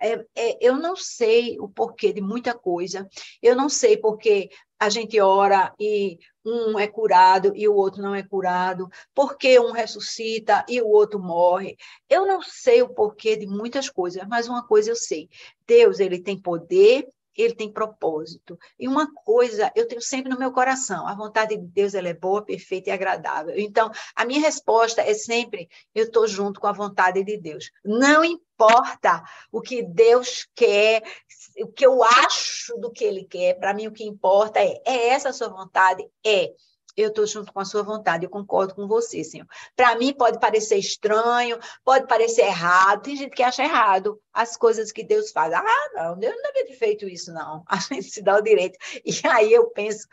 S1: Eu não sei o porquê de muita coisa. Eu não sei porque a gente ora e um é curado e o outro não é curado, porque um ressuscita e o outro morre. Eu não sei o porquê de muitas coisas, mas uma coisa eu sei. Deus, ele tem poder, ele tem propósito. E uma coisa eu tenho sempre no meu coração, a vontade de Deus ela é boa, perfeita e agradável. Então, a minha resposta é sempre, eu estou junto com a vontade de Deus. Não importa o que Deus quer, o que eu acho do que Ele quer, para mim o que importa é essa a sua vontade? Eu estou junto com a sua vontade, eu concordo com você, Senhor. Para mim pode parecer estranho, pode parecer errado, tem gente que acha errado as coisas que Deus faz. Não, Deus não devia ter feito isso, não. A gente se dá o direito. E aí eu penso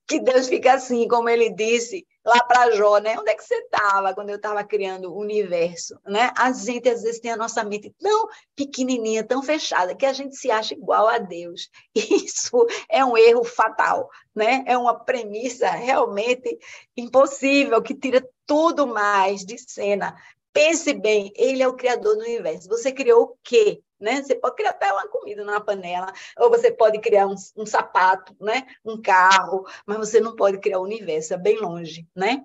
S1: que Deus fica assim, como ele disse lá para Jó, né? Onde é que você estava quando eu estava criando o universo, né? A gente às vezes tem a nossa mente tão pequenininha, tão fechada, que a gente se acha igual a Deus. Isso é um erro fatal, né? É uma premissa realmente impossível, que tira tudo mais de cena. Pense bem, ele é o criador do universo. Você criou o quê? Né? Você pode criar até uma comida numa panela, ou você pode criar um sapato, né? Um carro, mas você não pode criar o universo, é bem longe, né?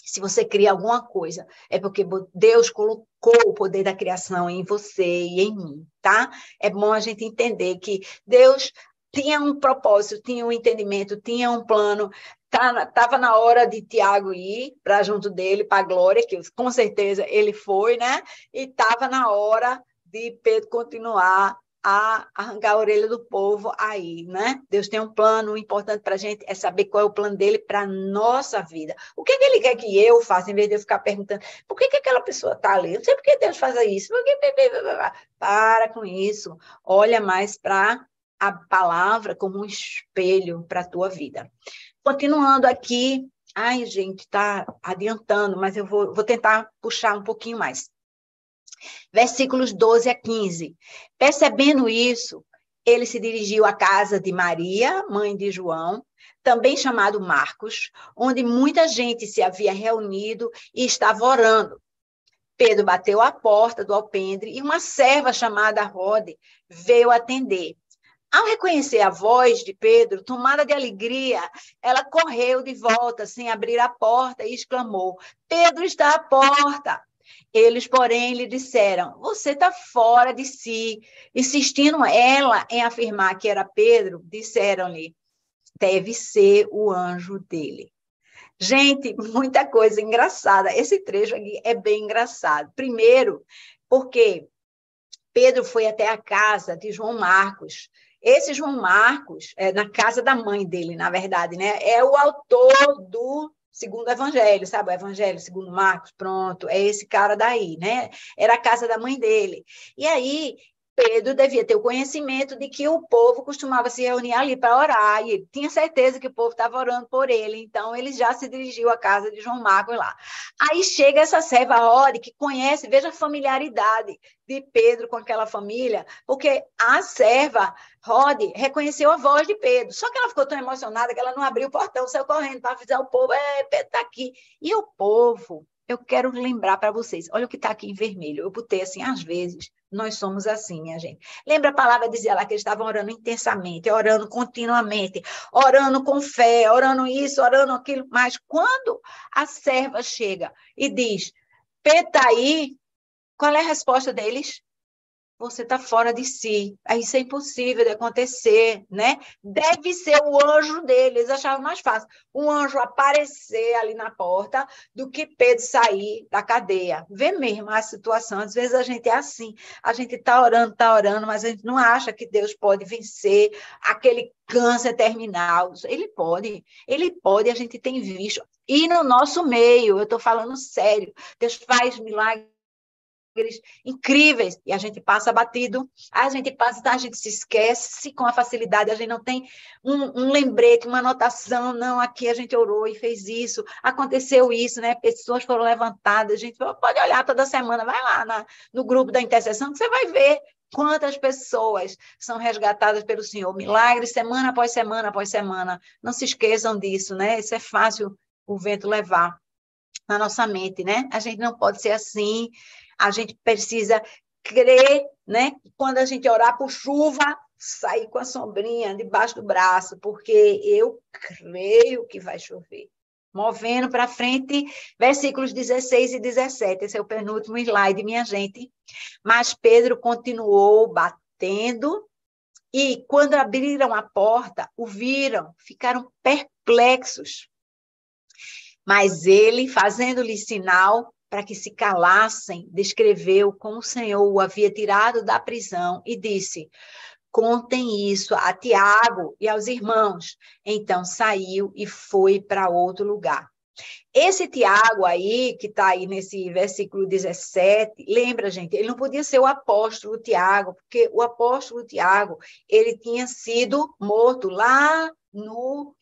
S1: Se você cria alguma coisa, é porque Deus colocou o poder da criação em você e em mim, tá? É bom a gente entender que Deus tinha um propósito, tinha um entendimento, tinha um plano. Estava na hora de Tiago ir para junto dele, para a glória, que com certeza ele foi, né? E estava na hora de Pedro continuar a arrancar a orelha do povo aí, né? Deus tem um plano, o importante para a gente é saber qual é o plano dele para a nossa vida. O que ele quer que eu faça, em vez de eu ficar perguntando por que aquela pessoa está ali? Eu não sei por que Deus faz isso. Para com isso. Olha mais para a palavra como um espelho para a tua vida. Continuando aqui, ai, gente, está adiantando, mas eu vou tentar puxar um pouquinho mais. Versículos 12 a 15. Percebendo isso, ele se dirigiu à casa de Maria, mãe de João, também chamado Marcos, onde muita gente se havia reunido e estava orando. Pedro bateu à porta do alpendre e uma serva chamada Rode veio atender. Ao reconhecer a voz de Pedro, tomada de alegria, ela correu de volta, sem abrir a porta, e exclamou: Pedro está à porta. Eles, porém, lhe disseram: você está fora de si. Insistindo ela em afirmar que era Pedro, disseram-lhe: deve ser o anjo dele. Gente, muita coisa engraçada. Esse trecho aqui é bem engraçado. Primeiro, porque Pedro foi até a casa de João Marcos. Esse João Marcos, na casa da mãe dele, na verdade, né? É o autor do segundo evangelho, sabe? O evangelho segundo Marcos, pronto, é esse cara daí, né? Era a casa da mãe dele. E aí, Pedro devia ter o conhecimento de que o povo costumava se reunir ali para orar, e ele tinha certeza que o povo estava orando por ele, então ele já se dirigiu à casa de João Marcos lá. Aí chega essa serva Rode, que conhece, veja a familiaridade de Pedro com aquela família, porque a serva Rode reconheceu a voz de Pedro, só que ela ficou tão emocionada que ela não abriu o portão, saiu correndo para avisar o povo: Pedro está aqui. E o povo, eu quero lembrar para vocês, olha o que está aqui em vermelho, eu botei assim, às vezes, nós somos assim, minha gente. Lembra a palavra dizia lá que eles estavam orando intensamente, orando continuamente, orando com fé, orando isso, orando aquilo, mas quando a serva chega e diz: Pedro está aí, qual é a resposta deles? você está fora de si. Isso é impossível de acontecer, né? Deve ser o anjo dele. Eles achavam mais fácil um anjo aparecer ali na porta do que Pedro sair da cadeia. Vê mesmo a situação. Às vezes a gente é assim. A gente está orando, mas a gente não acha que Deus pode vencer aquele câncer terminal. Ele pode, a gente tem visto. E no nosso meio, eu estou falando sério, Deus faz milagres incríveis, e a gente passa batido, a gente se esquece com a facilidade, a gente não tem um lembrete, uma anotação, não, aqui a gente orou e fez isso, aconteceu isso, né? Pessoas foram levantadas, a gente pode olhar toda semana, vai lá no grupo da intercessão, que você vai ver quantas pessoas são resgatadas pelo Senhor, milagres, semana após semana após semana, não se esqueçam disso, né? Isso é fácil o vento levar na nossa mente, né? A gente não pode ser assim, a gente precisa crer, né? Quando a gente orar por chuva, sair com a sombrinha debaixo do braço, porque eu creio que vai chover. Movendo para frente, versículos 16 e 17, esse é o penúltimo slide, minha gente. Mas Pedro continuou batendo, e quando abriram a porta, o viram, ficaram perplexos. Mas ele, fazendo-lhe sinal para que se calassem, descreveu como o Senhor o havia tirado da prisão e disse: contem isso a Tiago e aos irmãos. Então saiu e foi para outro lugar. Esse Tiago aí, que está aí nesse versículo 17, lembra, gente, ele não podia ser o apóstolo Tiago, porque o apóstolo Tiago, ele tinha sido morto lá no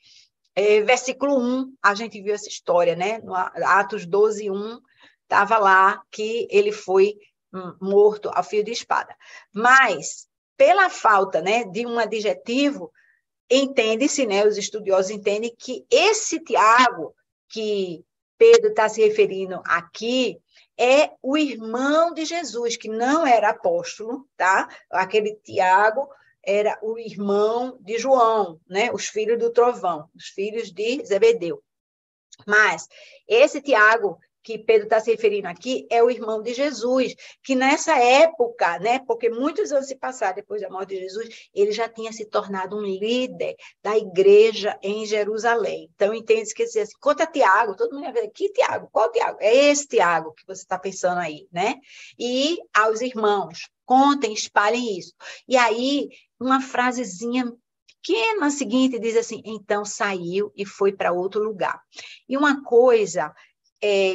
S1: versículo 1, a gente viu essa história, né? No Atos 12, 1, estava lá que ele foi morto ao fio de espada. Mas, pela falta, né, de um adjetivo, entende-se, né, os estudiosos entendem que esse Tiago, que Pedro está se referindo aqui, é o irmão de Jesus, que não era apóstolo, tá? Aquele Tiago era o irmão de João, né? Os filhos do trovão, os filhos de Zebedeu. Mas esse Tiago que Pedro está se referindo aqui é o irmão de Jesus, que nessa época, né, porque muitos anos se passaram depois da morte de Jesus, ele já tinha se tornado um líder da igreja em Jerusalém. Então, entende-se que assim, conta Tiago, todo mundo vai ver, que Tiago? Qual Tiago? É esse Tiago que você está pensando aí, né? E aos irmãos, contem, espalhem isso. E aí, uma frasezinha pequena seguinte diz assim: então saiu e foi para outro lugar. E uma coisa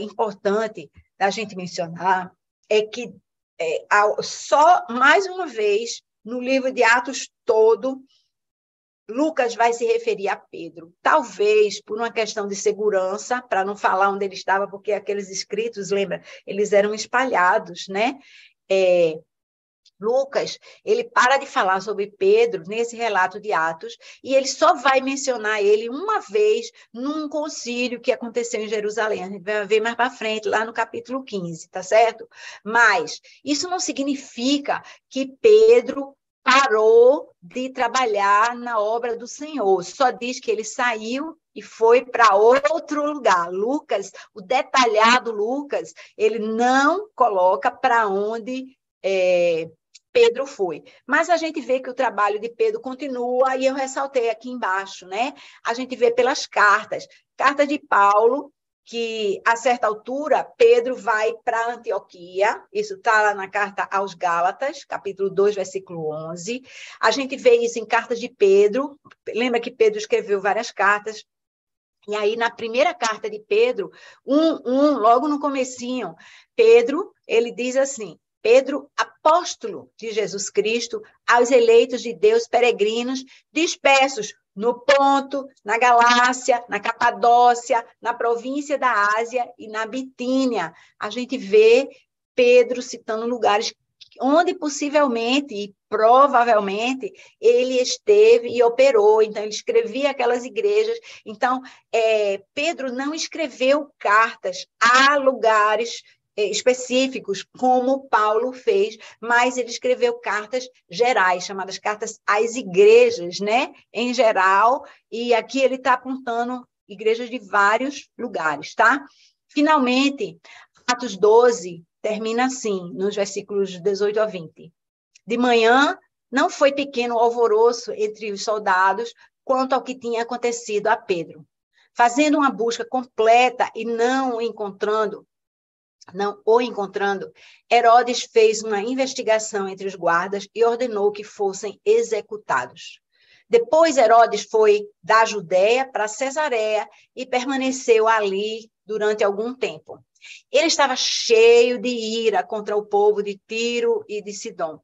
S1: importante da gente mencionar é que só mais uma vez no livro de Atos todo, Lucas vai se referir a Pedro, talvez por uma questão de segurança, para não falar onde ele estava, porque aqueles escritos, lembra, eles eram espalhados, né? Lucas, ele para de falar sobre Pedro nesse relato de Atos e ele só vai mencionar ele uma vez num concílio que aconteceu em Jerusalém. A gente vai ver mais para frente, lá no capítulo 15, tá certo? Mas isso não significa que Pedro parou de trabalhar na obra do Senhor. Só diz que ele saiu e foi para outro lugar. Lucas, o detalhado Lucas, ele não coloca para onde Pedro foi. Mas a gente vê que o trabalho de Pedro continua, e eu ressaltei aqui embaixo, né? A gente vê pelas cartas. Carta de Paulo, que a certa altura Pedro vai para Antioquia, isso está lá na carta aos Gálatas, capítulo 2, versículo 11. A gente vê isso em cartas de Pedro, lembra que Pedro escreveu várias cartas, e aí na primeira carta de Pedro, logo no comecinho, Pedro, ele diz assim: Pedro, apóstolo de Jesus Cristo, aos eleitos de Deus peregrinos, dispersos no Ponto, na Galácia, na Capadócia, na província da Ásia e na Bitínia. A gente vê Pedro citando lugares onde possivelmente e provavelmente ele esteve e operou, então ele escrevia aquelas igrejas. Então, Pedro não escreveu cartas a lugares específicos, como Paulo fez, mas ele escreveu cartas gerais, chamadas cartas às igrejas, né, em geral, e aqui ele está apontando igrejas de vários lugares, tá? Finalmente, Atos 12 termina assim, nos versículos 18 a 20. De manhã, não foi pequeno o alvoroço entre os soldados quanto ao que tinha acontecido a Pedro. Fazendo uma busca completa e não o encontrando, Herodes fez uma investigação entre os guardas e ordenou que fossem executados. Depois, Herodes foi da Judéia para Cesareia e permaneceu ali durante algum tempo. Ele estava cheio de ira contra o povo de Tiro e de Sidom.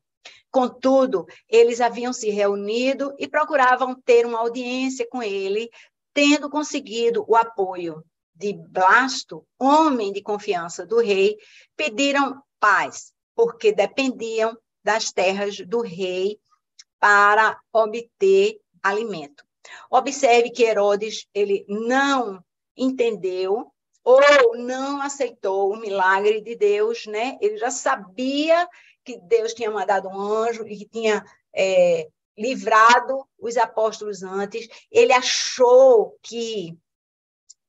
S1: Contudo, eles haviam se reunido e procuravam ter uma audiência com ele, tendo conseguido o apoio de Blasto, homem de confiança do rei, pediram paz, porque dependiam das terras do rei para obter alimento. Observe que Herodes ele não entendeu ou não aceitou o milagre de Deus, né? Ele já sabia que Deus tinha mandado um anjo e que tinha livrado os apóstolos antes. Ele achou que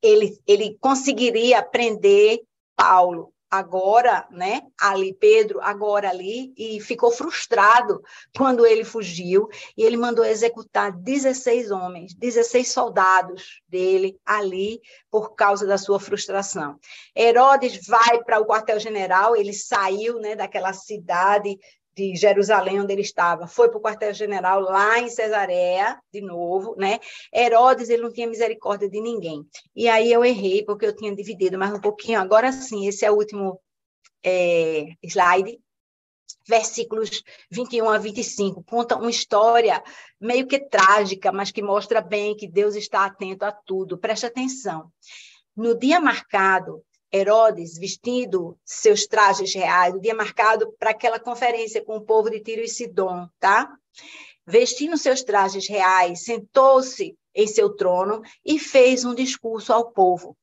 S1: ele conseguiria prender Paulo agora, né? Ali, Pedro, agora ali, e ficou frustrado quando ele fugiu, e ele mandou executar 16 homens, 16 soldados dele ali, por causa da sua frustração. Herodes vai para o quartel-general, ele saiu, né, daquela cidade de Jerusalém, onde ele estava, foi para o quartel-general lá em Cesareia, de novo, né? Herodes, ele não tinha misericórdia de ninguém. E aí eu errei, porque eu tinha dividido mais um pouquinho. Agora sim, esse é o último slide. Versículos 21 a 25, conta uma história meio que trágica, mas que mostra bem que Deus está atento a tudo. Preste atenção. No dia marcado, Herodes, vestindo seus trajes reais, o dia marcado para aquela conferência com o povo de Tiro e Sidom, tá? Vestindo seus trajes reais, sentou-se em seu trono e fez um discurso ao povo.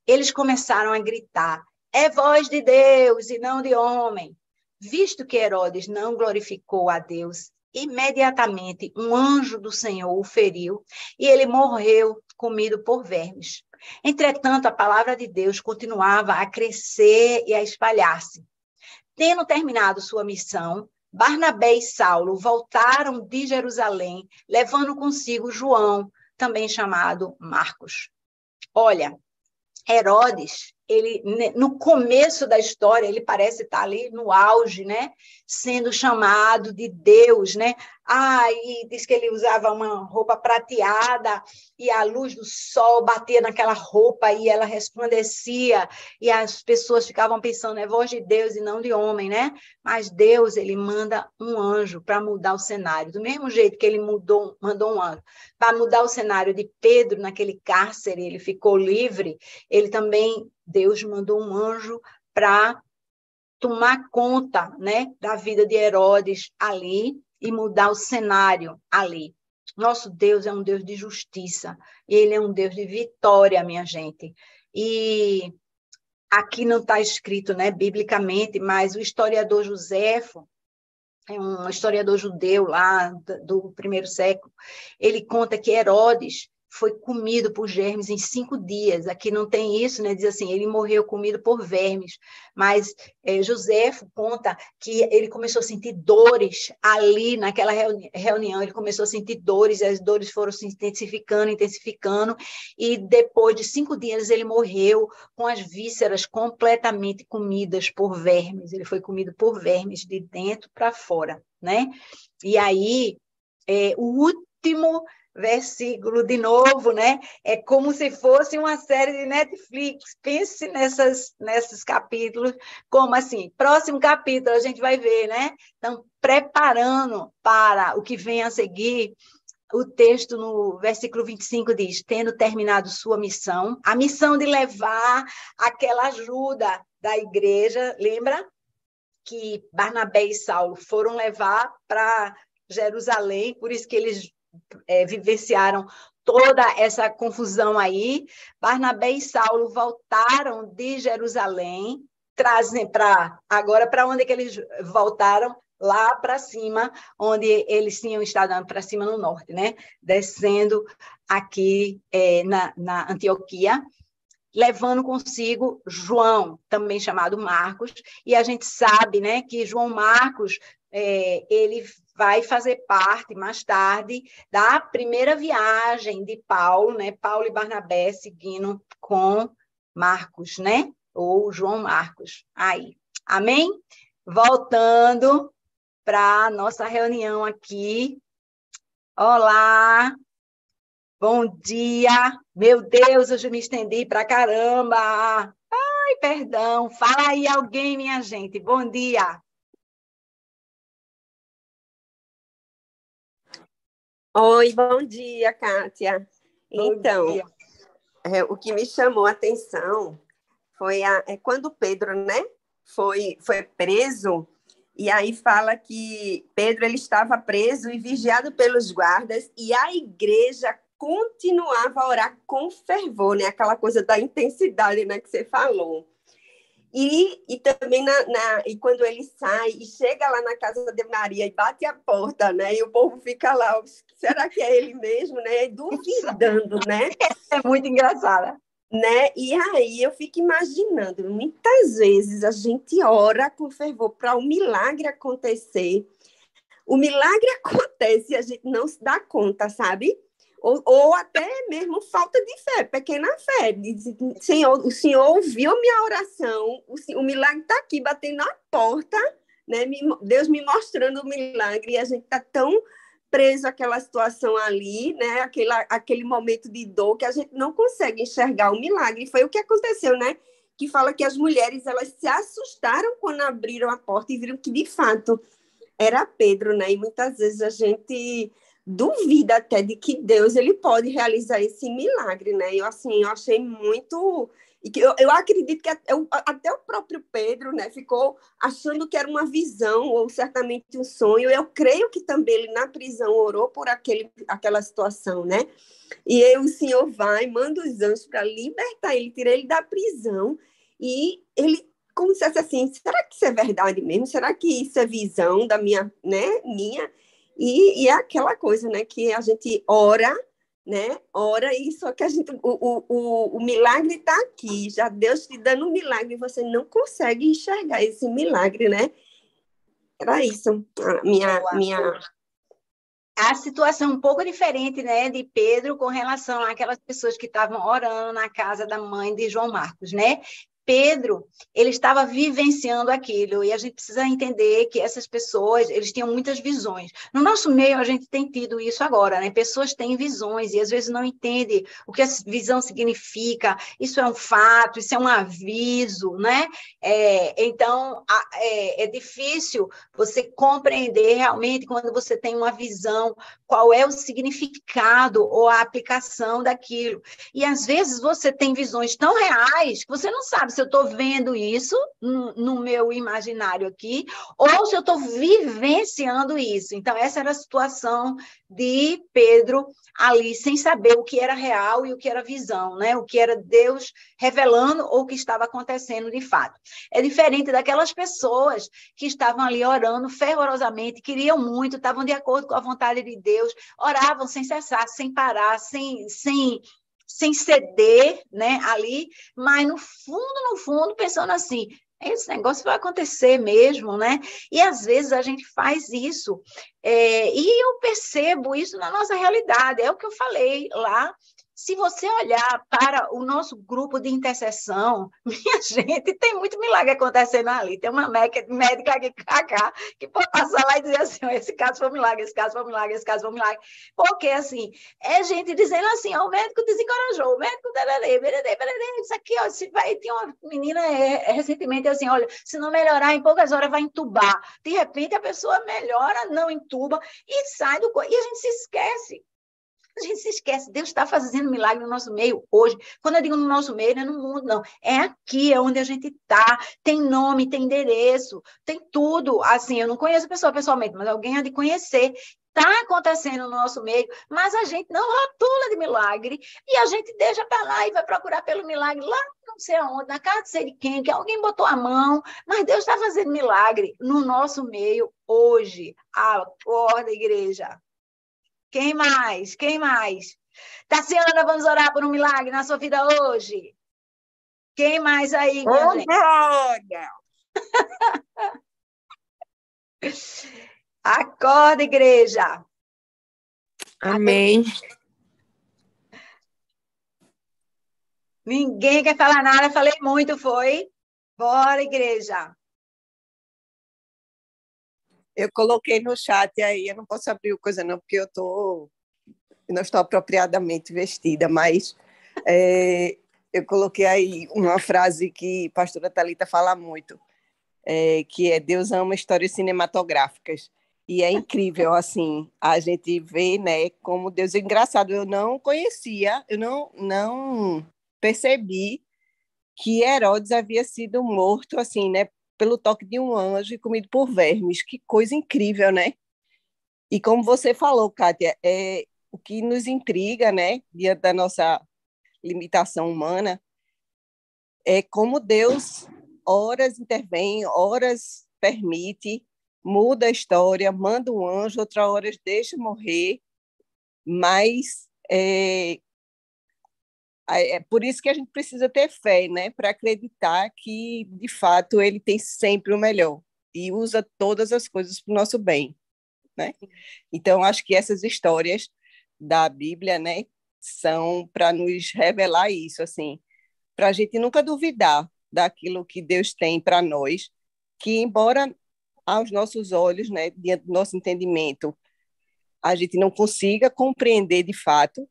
S1: Eles começaram a gritar: é voz de Deus e não de homem. Visto que Herodes não glorificou a Deus, imediatamente um anjo do Senhor o feriu e ele morreu comido por vermes. Entretanto, a palavra de Deus continuava a crescer e a espalhar-se. Tendo terminado sua missão, Barnabé e Saulo voltaram de Jerusalém, levando consigo João, também chamado Marcos. Olha, Herodes, ele, no começo da história, ele parece estar ali no auge, né? Sendo chamado de Deus, né? E diz que ele usava uma roupa prateada e a luz do sol batia naquela roupa e ela resplandecia e as pessoas ficavam pensando, é voz de Deus e não de homem, né? Mas Deus, ele manda um anjo para mudar o cenário. Do mesmo jeito que ele mandou um anjo para mudar o cenário de Pedro naquele cárcere, ele ficou livre, ele também, Deus mandou um anjo para tomar conta, né, da vida de Herodes ali e mudar o cenário ali. Nosso Deus é um Deus de justiça, ele é um Deus de vitória, minha gente. E aqui não está escrito, né, biblicamente, mas o historiador Joséfo, é um historiador judeu lá do primeiro século, ele conta que Herodes foi comido por germes em 5 dias. Aqui não tem isso, né? Diz assim, ele morreu comido por vermes. Mas Joséfo conta que ele começou a sentir dores ali naquela reunião. Ele começou a sentir dores, e as dores foram se intensificando. E depois de 5 dias ele morreu com as vísceras completamente comidas por vermes. Ele foi comido por vermes de dentro para fora, né? E aí, o último versículo, de novo, né? É como se fosse uma série de Netflix. Pense nesses capítulos, como assim, próximo capítulo a gente vai ver, né? Então, preparando para o que vem a seguir, o texto no versículo 25 diz, tendo terminado sua missão, a missão de levar aquela ajuda da igreja, lembra? Que Barnabé e Saulo foram levar para Jerusalém, por isso que eles vivenciaram toda essa confusão aí. Barnabé e Saulo voltaram de Jerusalém, trazem agora para onde é que eles voltaram? Lá para cima, onde eles tinham estado para cima no norte, né? Descendo aqui na Antioquia, levando consigo João, também chamado Marcos, e a gente sabe, né, que João Marcos ele vai fazer parte, mais tarde, da primeira viagem de Paulo, né? Paulo e Barnabé seguindo com Marcos, né? Ou João Marcos. Aí, amém? Voltando para a nossa reunião aqui. Olá, bom dia. Meu Deus, hoje eu me estendi para caramba. Ai, perdão. Fala aí alguém, minha gente. Bom dia.
S2: Oi, bom dia, Kátia.
S1: Bom
S2: Então,
S1: dia.
S2: o que me chamou a atenção foi quando Pedro, né, foi preso, e aí fala que Pedro ele estava preso e vigiado pelos guardas, e a igreja continuava a orar com fervor, né, aquela coisa da intensidade, né, que você falou. E também e quando ele sai e chega lá na casa de Maria e bate a porta, né? E o povo fica lá, será que é ele mesmo, né? Duvidando, né?
S1: É muito engraçada.
S2: Né? E aí eu fico imaginando, muitas vezes a gente ora com fervor para o milagre acontecer. O milagre acontece e a gente não se dá conta, sabe? Ou até mesmo falta de fé, pequena fé. Senhor, o Senhor ouviu minha oração, o milagre está aqui batendo na porta, né? Deus me mostrando o milagre, e a gente está tão preso àquela situação ali, né? Aquele momento de dor que a gente não consegue enxergar o milagre. E foi o que aconteceu, né? Que fala que as mulheres elas se assustaram quando abriram a porta e viram que, de fato, era Pedro, né? E muitas vezes a gente duvida até de que Deus ele pode realizar esse milagre, né? Eu assim, eu achei muito e que eu acredito que até o próprio Pedro, né, ficou achando que era uma visão ou certamente um sonho. Eu creio que também ele na prisão orou por aquela situação, né? E aí o Senhor vai, manda os anjos para libertar ele, tirar ele da prisão e ele como se fosse assim, será que isso é verdade mesmo? Será que isso é visão da minha? E é aquela coisa, né, que a gente ora, né, ora e só que a gente, o milagre está aqui, já Deus te dando um milagre e você não consegue enxergar esse milagre, né? Era isso, minha...
S1: A situação um pouco diferente, né, de Pedro com relação àquelas pessoas que estavam orando na casa da mãe de João Marcos, né? Pedro, ele estava vivenciando aquilo, e a gente precisa entender que essas pessoas, eles tinham muitas visões. No nosso meio, a gente tem tido isso agora, né? Pessoas têm visões e às vezes não entendem o que a visão significa, isso é um fato, isso é um aviso, né? Então, é difícil você compreender realmente quando você tem uma visão, qual é o significado ou a aplicação daquilo. E às vezes você tem visões tão reais que você não sabe se eu estou vendo isso no meu imaginário aqui ou se eu estou vivenciando isso. Então, essa era a situação de Pedro ali, sem saber o que era real e o que era visão, né? O que era Deus revelando ou o que estava acontecendo de fato. É diferente daquelas pessoas que estavam ali orando fervorosamente, queriam muito, estavam de acordo com a vontade de Deus, oravam sem cessar, sem parar, sem ceder, né, ali, mas no fundo, pensando assim, esse negócio vai acontecer mesmo, né? E às vezes a gente faz isso, e eu percebo isso na nossa realidade, é o que eu falei lá. Se você olhar para o nosso grupo de intercessão, minha gente, tem muito milagre acontecendo ali. Tem uma médica aqui, que pode passar lá e dizer assim, esse caso foi um milagre, esse caso foi um milagre, esse caso foi um milagre. Porque, assim, é gente dizendo assim, ó, o médico desencorajou, o médico... Isso aqui, ó, se vai... Tinha uma menina recentemente assim, olha, se não melhorar, em poucas horas vai entubar. De repente, a pessoa melhora, não entuba e sai do... E a gente se esquece. A gente se esquece, Deus está fazendo milagre no nosso meio hoje. Quando eu digo no nosso meio, não é no mundo, não. É aqui, é onde a gente está. Tem nome, tem endereço, tem tudo. Assim, eu não conheço a pessoa pessoalmente, mas alguém há de conhecer. Está acontecendo no nosso meio, mas a gente não rotula de milagre e a gente deixa para lá e vai procurar pelo milagre lá não sei aonde, na casa de sei de quem, que alguém botou a mão, mas Deus está fazendo milagre no nosso meio hoje. Acorda, igreja. Quem mais? Quem mais? Tassiana, vamos orar por um milagre na sua vida hoje? Quem mais aí, minha gente?
S2: Glória!
S1: Acorda, igreja.
S2: Amém.
S1: Ninguém quer falar nada, falei muito, foi? Bora, igreja.
S3: Eu coloquei no chat aí, eu não posso abrir coisa não, porque eu não estou apropriadamente vestida, mas eu coloquei aí uma frase que a pastora Thalita fala muito, que é Deus ama histórias cinematográficas. E é incrível, assim, a gente vê, né, como Deus é engraçado. Eu não conhecia, eu não percebi que Herodes havia sido morto, assim, né, pelo toque de um anjo e comido por vermes. Que coisa incrível, né? E como você falou, Kátia, o que nos intriga, né, diante da nossa limitação humana, é como Deus horas intervém, horas permite, muda a história, manda um anjo, outra hora deixa morrer, mas é por isso que a gente precisa ter fé, né, para acreditar que, de fato, ele tem sempre o melhor e usa todas as coisas para o nosso bem, né? Então, acho que essas histórias da Bíblia, né, são para nos revelar isso, assim, para a gente nunca duvidar daquilo que Deus tem para nós, que embora aos nossos olhos, né, diante do nosso entendimento, a gente não consiga compreender de fato,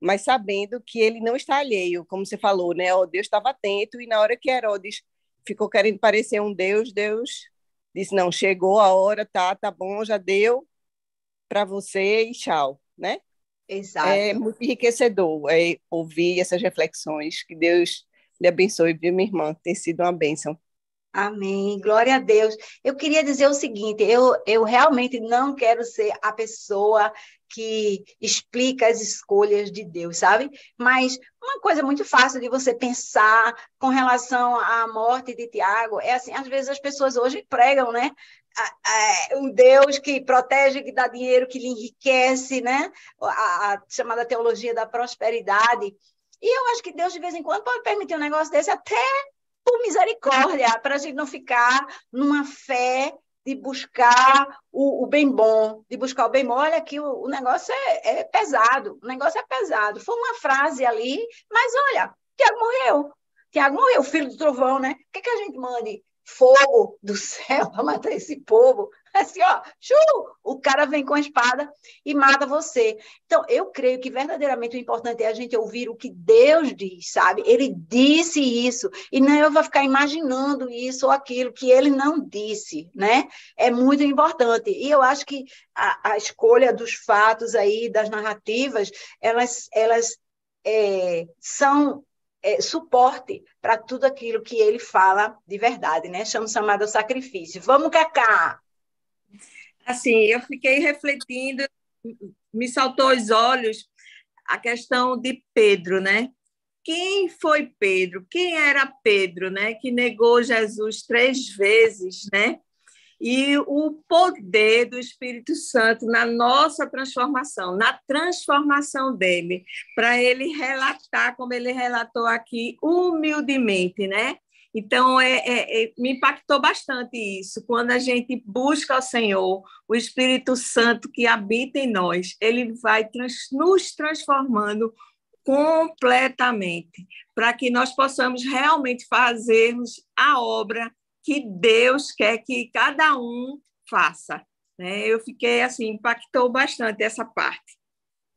S3: mas sabendo que ele não está alheio, como você falou, né? O Deus estava atento e na hora que Herodes ficou querendo parecer um Deus, Deus disse, não, chegou a hora, tá bom, já deu para você e tchau, né?
S1: Exato.
S3: É muito enriquecedor ouvir essas reflexões. Que Deus lhe abençoe, viu, minha irmã? Tem sido uma bênção.
S1: Amém, glória a Deus. Eu queria dizer o seguinte, eu realmente não quero ser a pessoa que explica as escolhas de Deus, sabe? Mas uma coisa muito fácil de você pensar com relação à morte de Tiago é assim, às vezes as pessoas hoje pregam, né? Um Deus que protege, que dá dinheiro, que lhe enriquece, né? A chamada teologia da prosperidade. E eu acho que Deus, de vez em quando, pode permitir um negócio desse até por misericórdia, para a gente não ficar numa fé de buscar o bem bom, de buscar o bem bom. Olha que o negócio é pesado, o negócio é pesado. Foi uma frase ali, mas olha, Tiago morreu, filho do trovão, né? Que a gente mande fogo do céu para matar esse povo? Assim, ó, o cara vem com a espada e mata você. Então, eu creio que verdadeiramente o importante é a gente ouvir o que Deus diz, sabe? Ele disse isso, e não eu vou ficar imaginando isso ou aquilo que ele não disse, né? É muito importante. E eu acho que a escolha dos fatos aí, das narrativas, elas são suporte para tudo aquilo que ele fala de verdade, né? Chamado ao sacrifício. Vamos, Cacá!
S4: Assim, eu fiquei refletindo, me saltou aos olhos a questão de Pedro, né? Quem foi Pedro? Quem era Pedro, né? Que negou Jesus 3 vezes, né? E o poder do Espírito Santo na nossa transformação, na transformação dele, para ele relatar, como ele relatou aqui, humildemente, né? Então, me impactou bastante isso. Quando a gente busca o Senhor, o Espírito Santo que habita em nós, ele vai nos transformando completamente, para que nós possamos realmente fazermos a obra que Deus quer que cada um faça. Né? Eu fiquei assim, impactou bastante essa parte.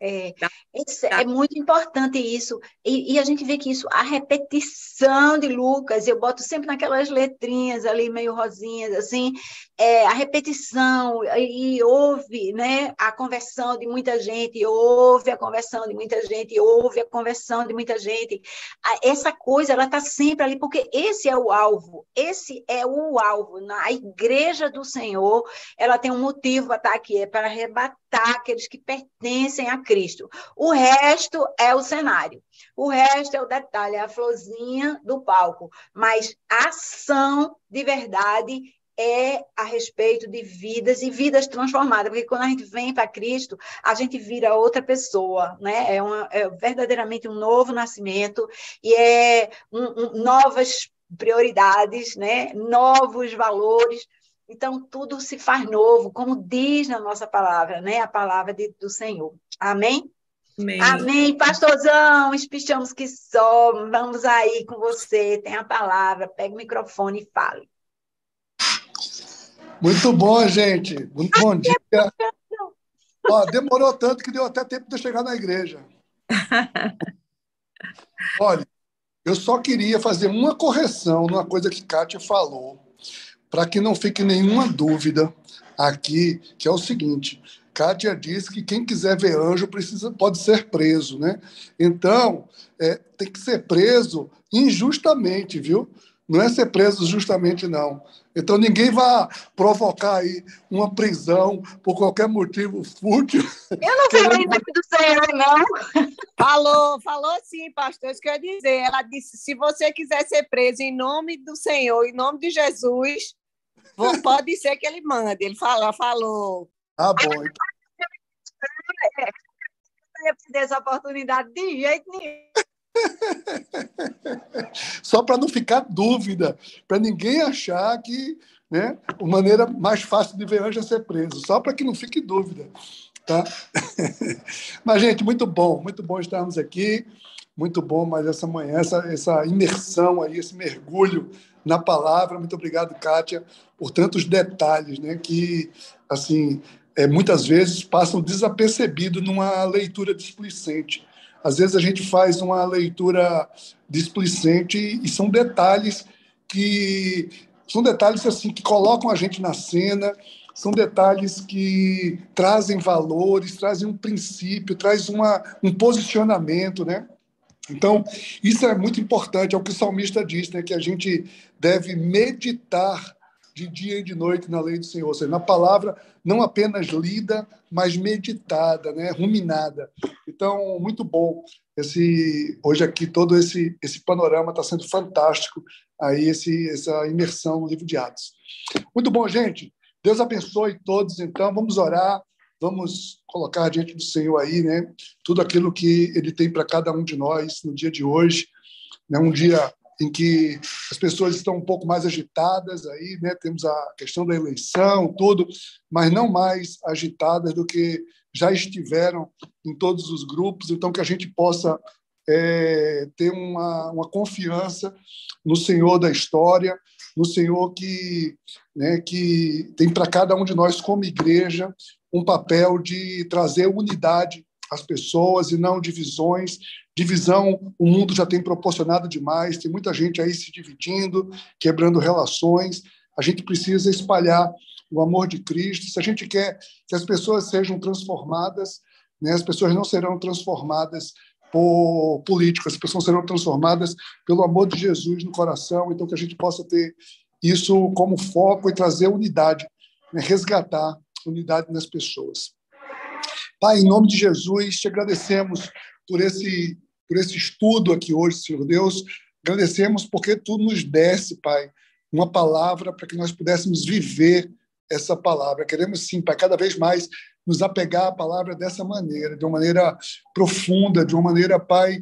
S1: É muito importante isso, e a gente vê que isso, a repetição de Lucas, eu boto sempre naquelas letrinhas ali, meio rosinhas, assim, a repetição, e houve, né, a conversão de muita gente, houve a conversão de muita gente, houve a conversão de muita gente, essa coisa, ela está sempre ali, porque esse é o alvo, a igreja do Senhor, ela tem um motivo para estar aqui, é para arrebatar aqueles que pertencem a Cristo. O resto é o cenário, o resto é o detalhe, é a florzinha do palco, mas a ação de verdade é a respeito de vidas e vidas transformadas, porque quando a gente vem para Cristo, a gente vira outra pessoa, né? É verdadeiramente um novo nascimento e novas prioridades, né? Novos valores. Então, tudo se faz novo, como diz na nossa palavra, né? A palavra do Senhor. Amém?
S4: Amém.
S1: Amém, pastorzão, espichamos que só. Vamos aí com você, tem a palavra, pega o microfone e fale.
S5: Muito bom, gente. Muito bom dia. Ó, demorou tanto que deu até tempo de eu chegar na igreja. Olha, eu só queria fazer uma correção numa coisa que Kátia falou, para que não fique nenhuma dúvida aqui, que é o seguinte: Kátia disse que quem quiser ver anjo pode ser preso, né? Então, tem que ser preso injustamente, viu? Não é ser preso justamente, não. Então, ninguém vai provocar aí uma prisão por qualquer motivo fútil.
S1: Eu não sei em nome do Senhor, não.
S3: Falou sim, pastor, isso que eu ia dizer. Ela disse, se você quiser ser preso em nome do Senhor, em nome de Jesus, pode ser que ele mande. Ele falou.
S5: Ah, bom.
S1: Eu ia perder essa oportunidade de jeito nenhum.
S5: Só para não ficar dúvida, para ninguém achar que, né, a maneira mais fácil de ver anjo é ser preso, só para que não fique dúvida, tá? Mas, gente, muito bom estarmos aqui, muito bom mais essa manhã, essa imersão aí, esse mergulho na palavra. Muito obrigado, Kátia, por tantos detalhes, né, que, assim, muitas vezes passam desapercebidos numa leitura displicente. Às vezes a gente faz uma leitura displicente e são detalhes assim que colocam a gente na cena, são detalhes que trazem valores, trazem um princípio, trazem um posicionamento, né? Então, isso é muito importante, é o que o salmista diz, né? Que a gente deve meditar de dia e de noite na lei do Senhor, ou seja, na palavra não apenas lida, mas meditada, né? Ruminada. Então, muito bom. Hoje aqui, todo esse panorama está sendo fantástico, aí essa imersão no livro de Atos. Muito bom, gente. Deus abençoe todos, então. Vamos orar, vamos colocar diante do Senhor aí, né? Tudo aquilo que Ele tem para cada um de nós no dia de hoje, né? Um dia em que as pessoas estão um pouco mais agitadas aí, né? Temos a questão da eleição, tudo, mas não mais agitadas do que já estiveram em todos os grupos. Então, que a gente possa ter uma confiança no Senhor da história, no Senhor né, que tem para cada um de nós, como igreja, um papel de trazer unidade às pessoas e não divisões. Divisão, o mundo já tem proporcionado demais, tem muita gente aí se dividindo, quebrando relações. A gente precisa espalhar o amor de Cristo. Se a gente quer que as pessoas sejam transformadas, né, as pessoas não serão transformadas por políticos, as pessoas serão transformadas pelo amor de Jesus no coração. Então, que a gente possa ter isso como foco e trazer unidade, né, resgatar unidade nas pessoas. Pai, em nome de Jesus, te agradecemos por esse estudo aqui hoje, Senhor Deus. Agradecemos porque Tu nos desse, Pai, uma palavra para que nós pudéssemos viver essa palavra. Queremos, sim, Pai, cada vez mais nos apegar à palavra dessa maneira, de uma maneira profunda, de uma maneira, Pai,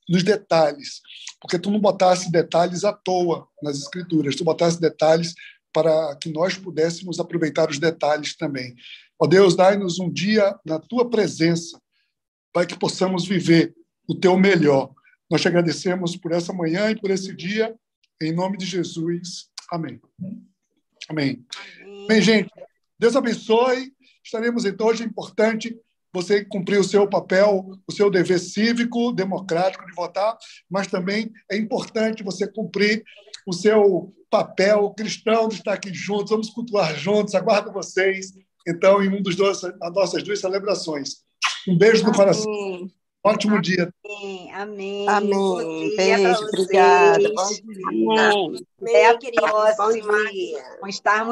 S5: nos detalhes. Porque Tu não botasse detalhes à toa nas Escrituras, Tu botasse detalhes para que nós pudéssemos aproveitar os detalhes também. Ó Deus, dai-nos um dia na Tua presença, Pai, que possamos viver o Teu melhor. Nós te agradecemos por essa manhã e por esse dia, em nome de Jesus. Amém. Amém. Bem, gente, Deus abençoe. Estaremos, então, hoje é importante você cumprir o seu papel, o seu dever cívico, democrático de votar, mas também é importante você cumprir o seu papel cristão de estar aqui juntos. Vamos cultuar juntos. Aguardo vocês, então, em das nossas duas celebrações. Um beijo no coração. Ótimo dia.
S1: Amém.
S2: Amém.
S1: Bom dia
S2: Beijo,
S1: para
S2: obrigada.
S1: vocês.
S2: Bom dia.
S1: Até a
S2: queridos.
S1: próxima.
S2: Bom dia.
S1: Vamos estar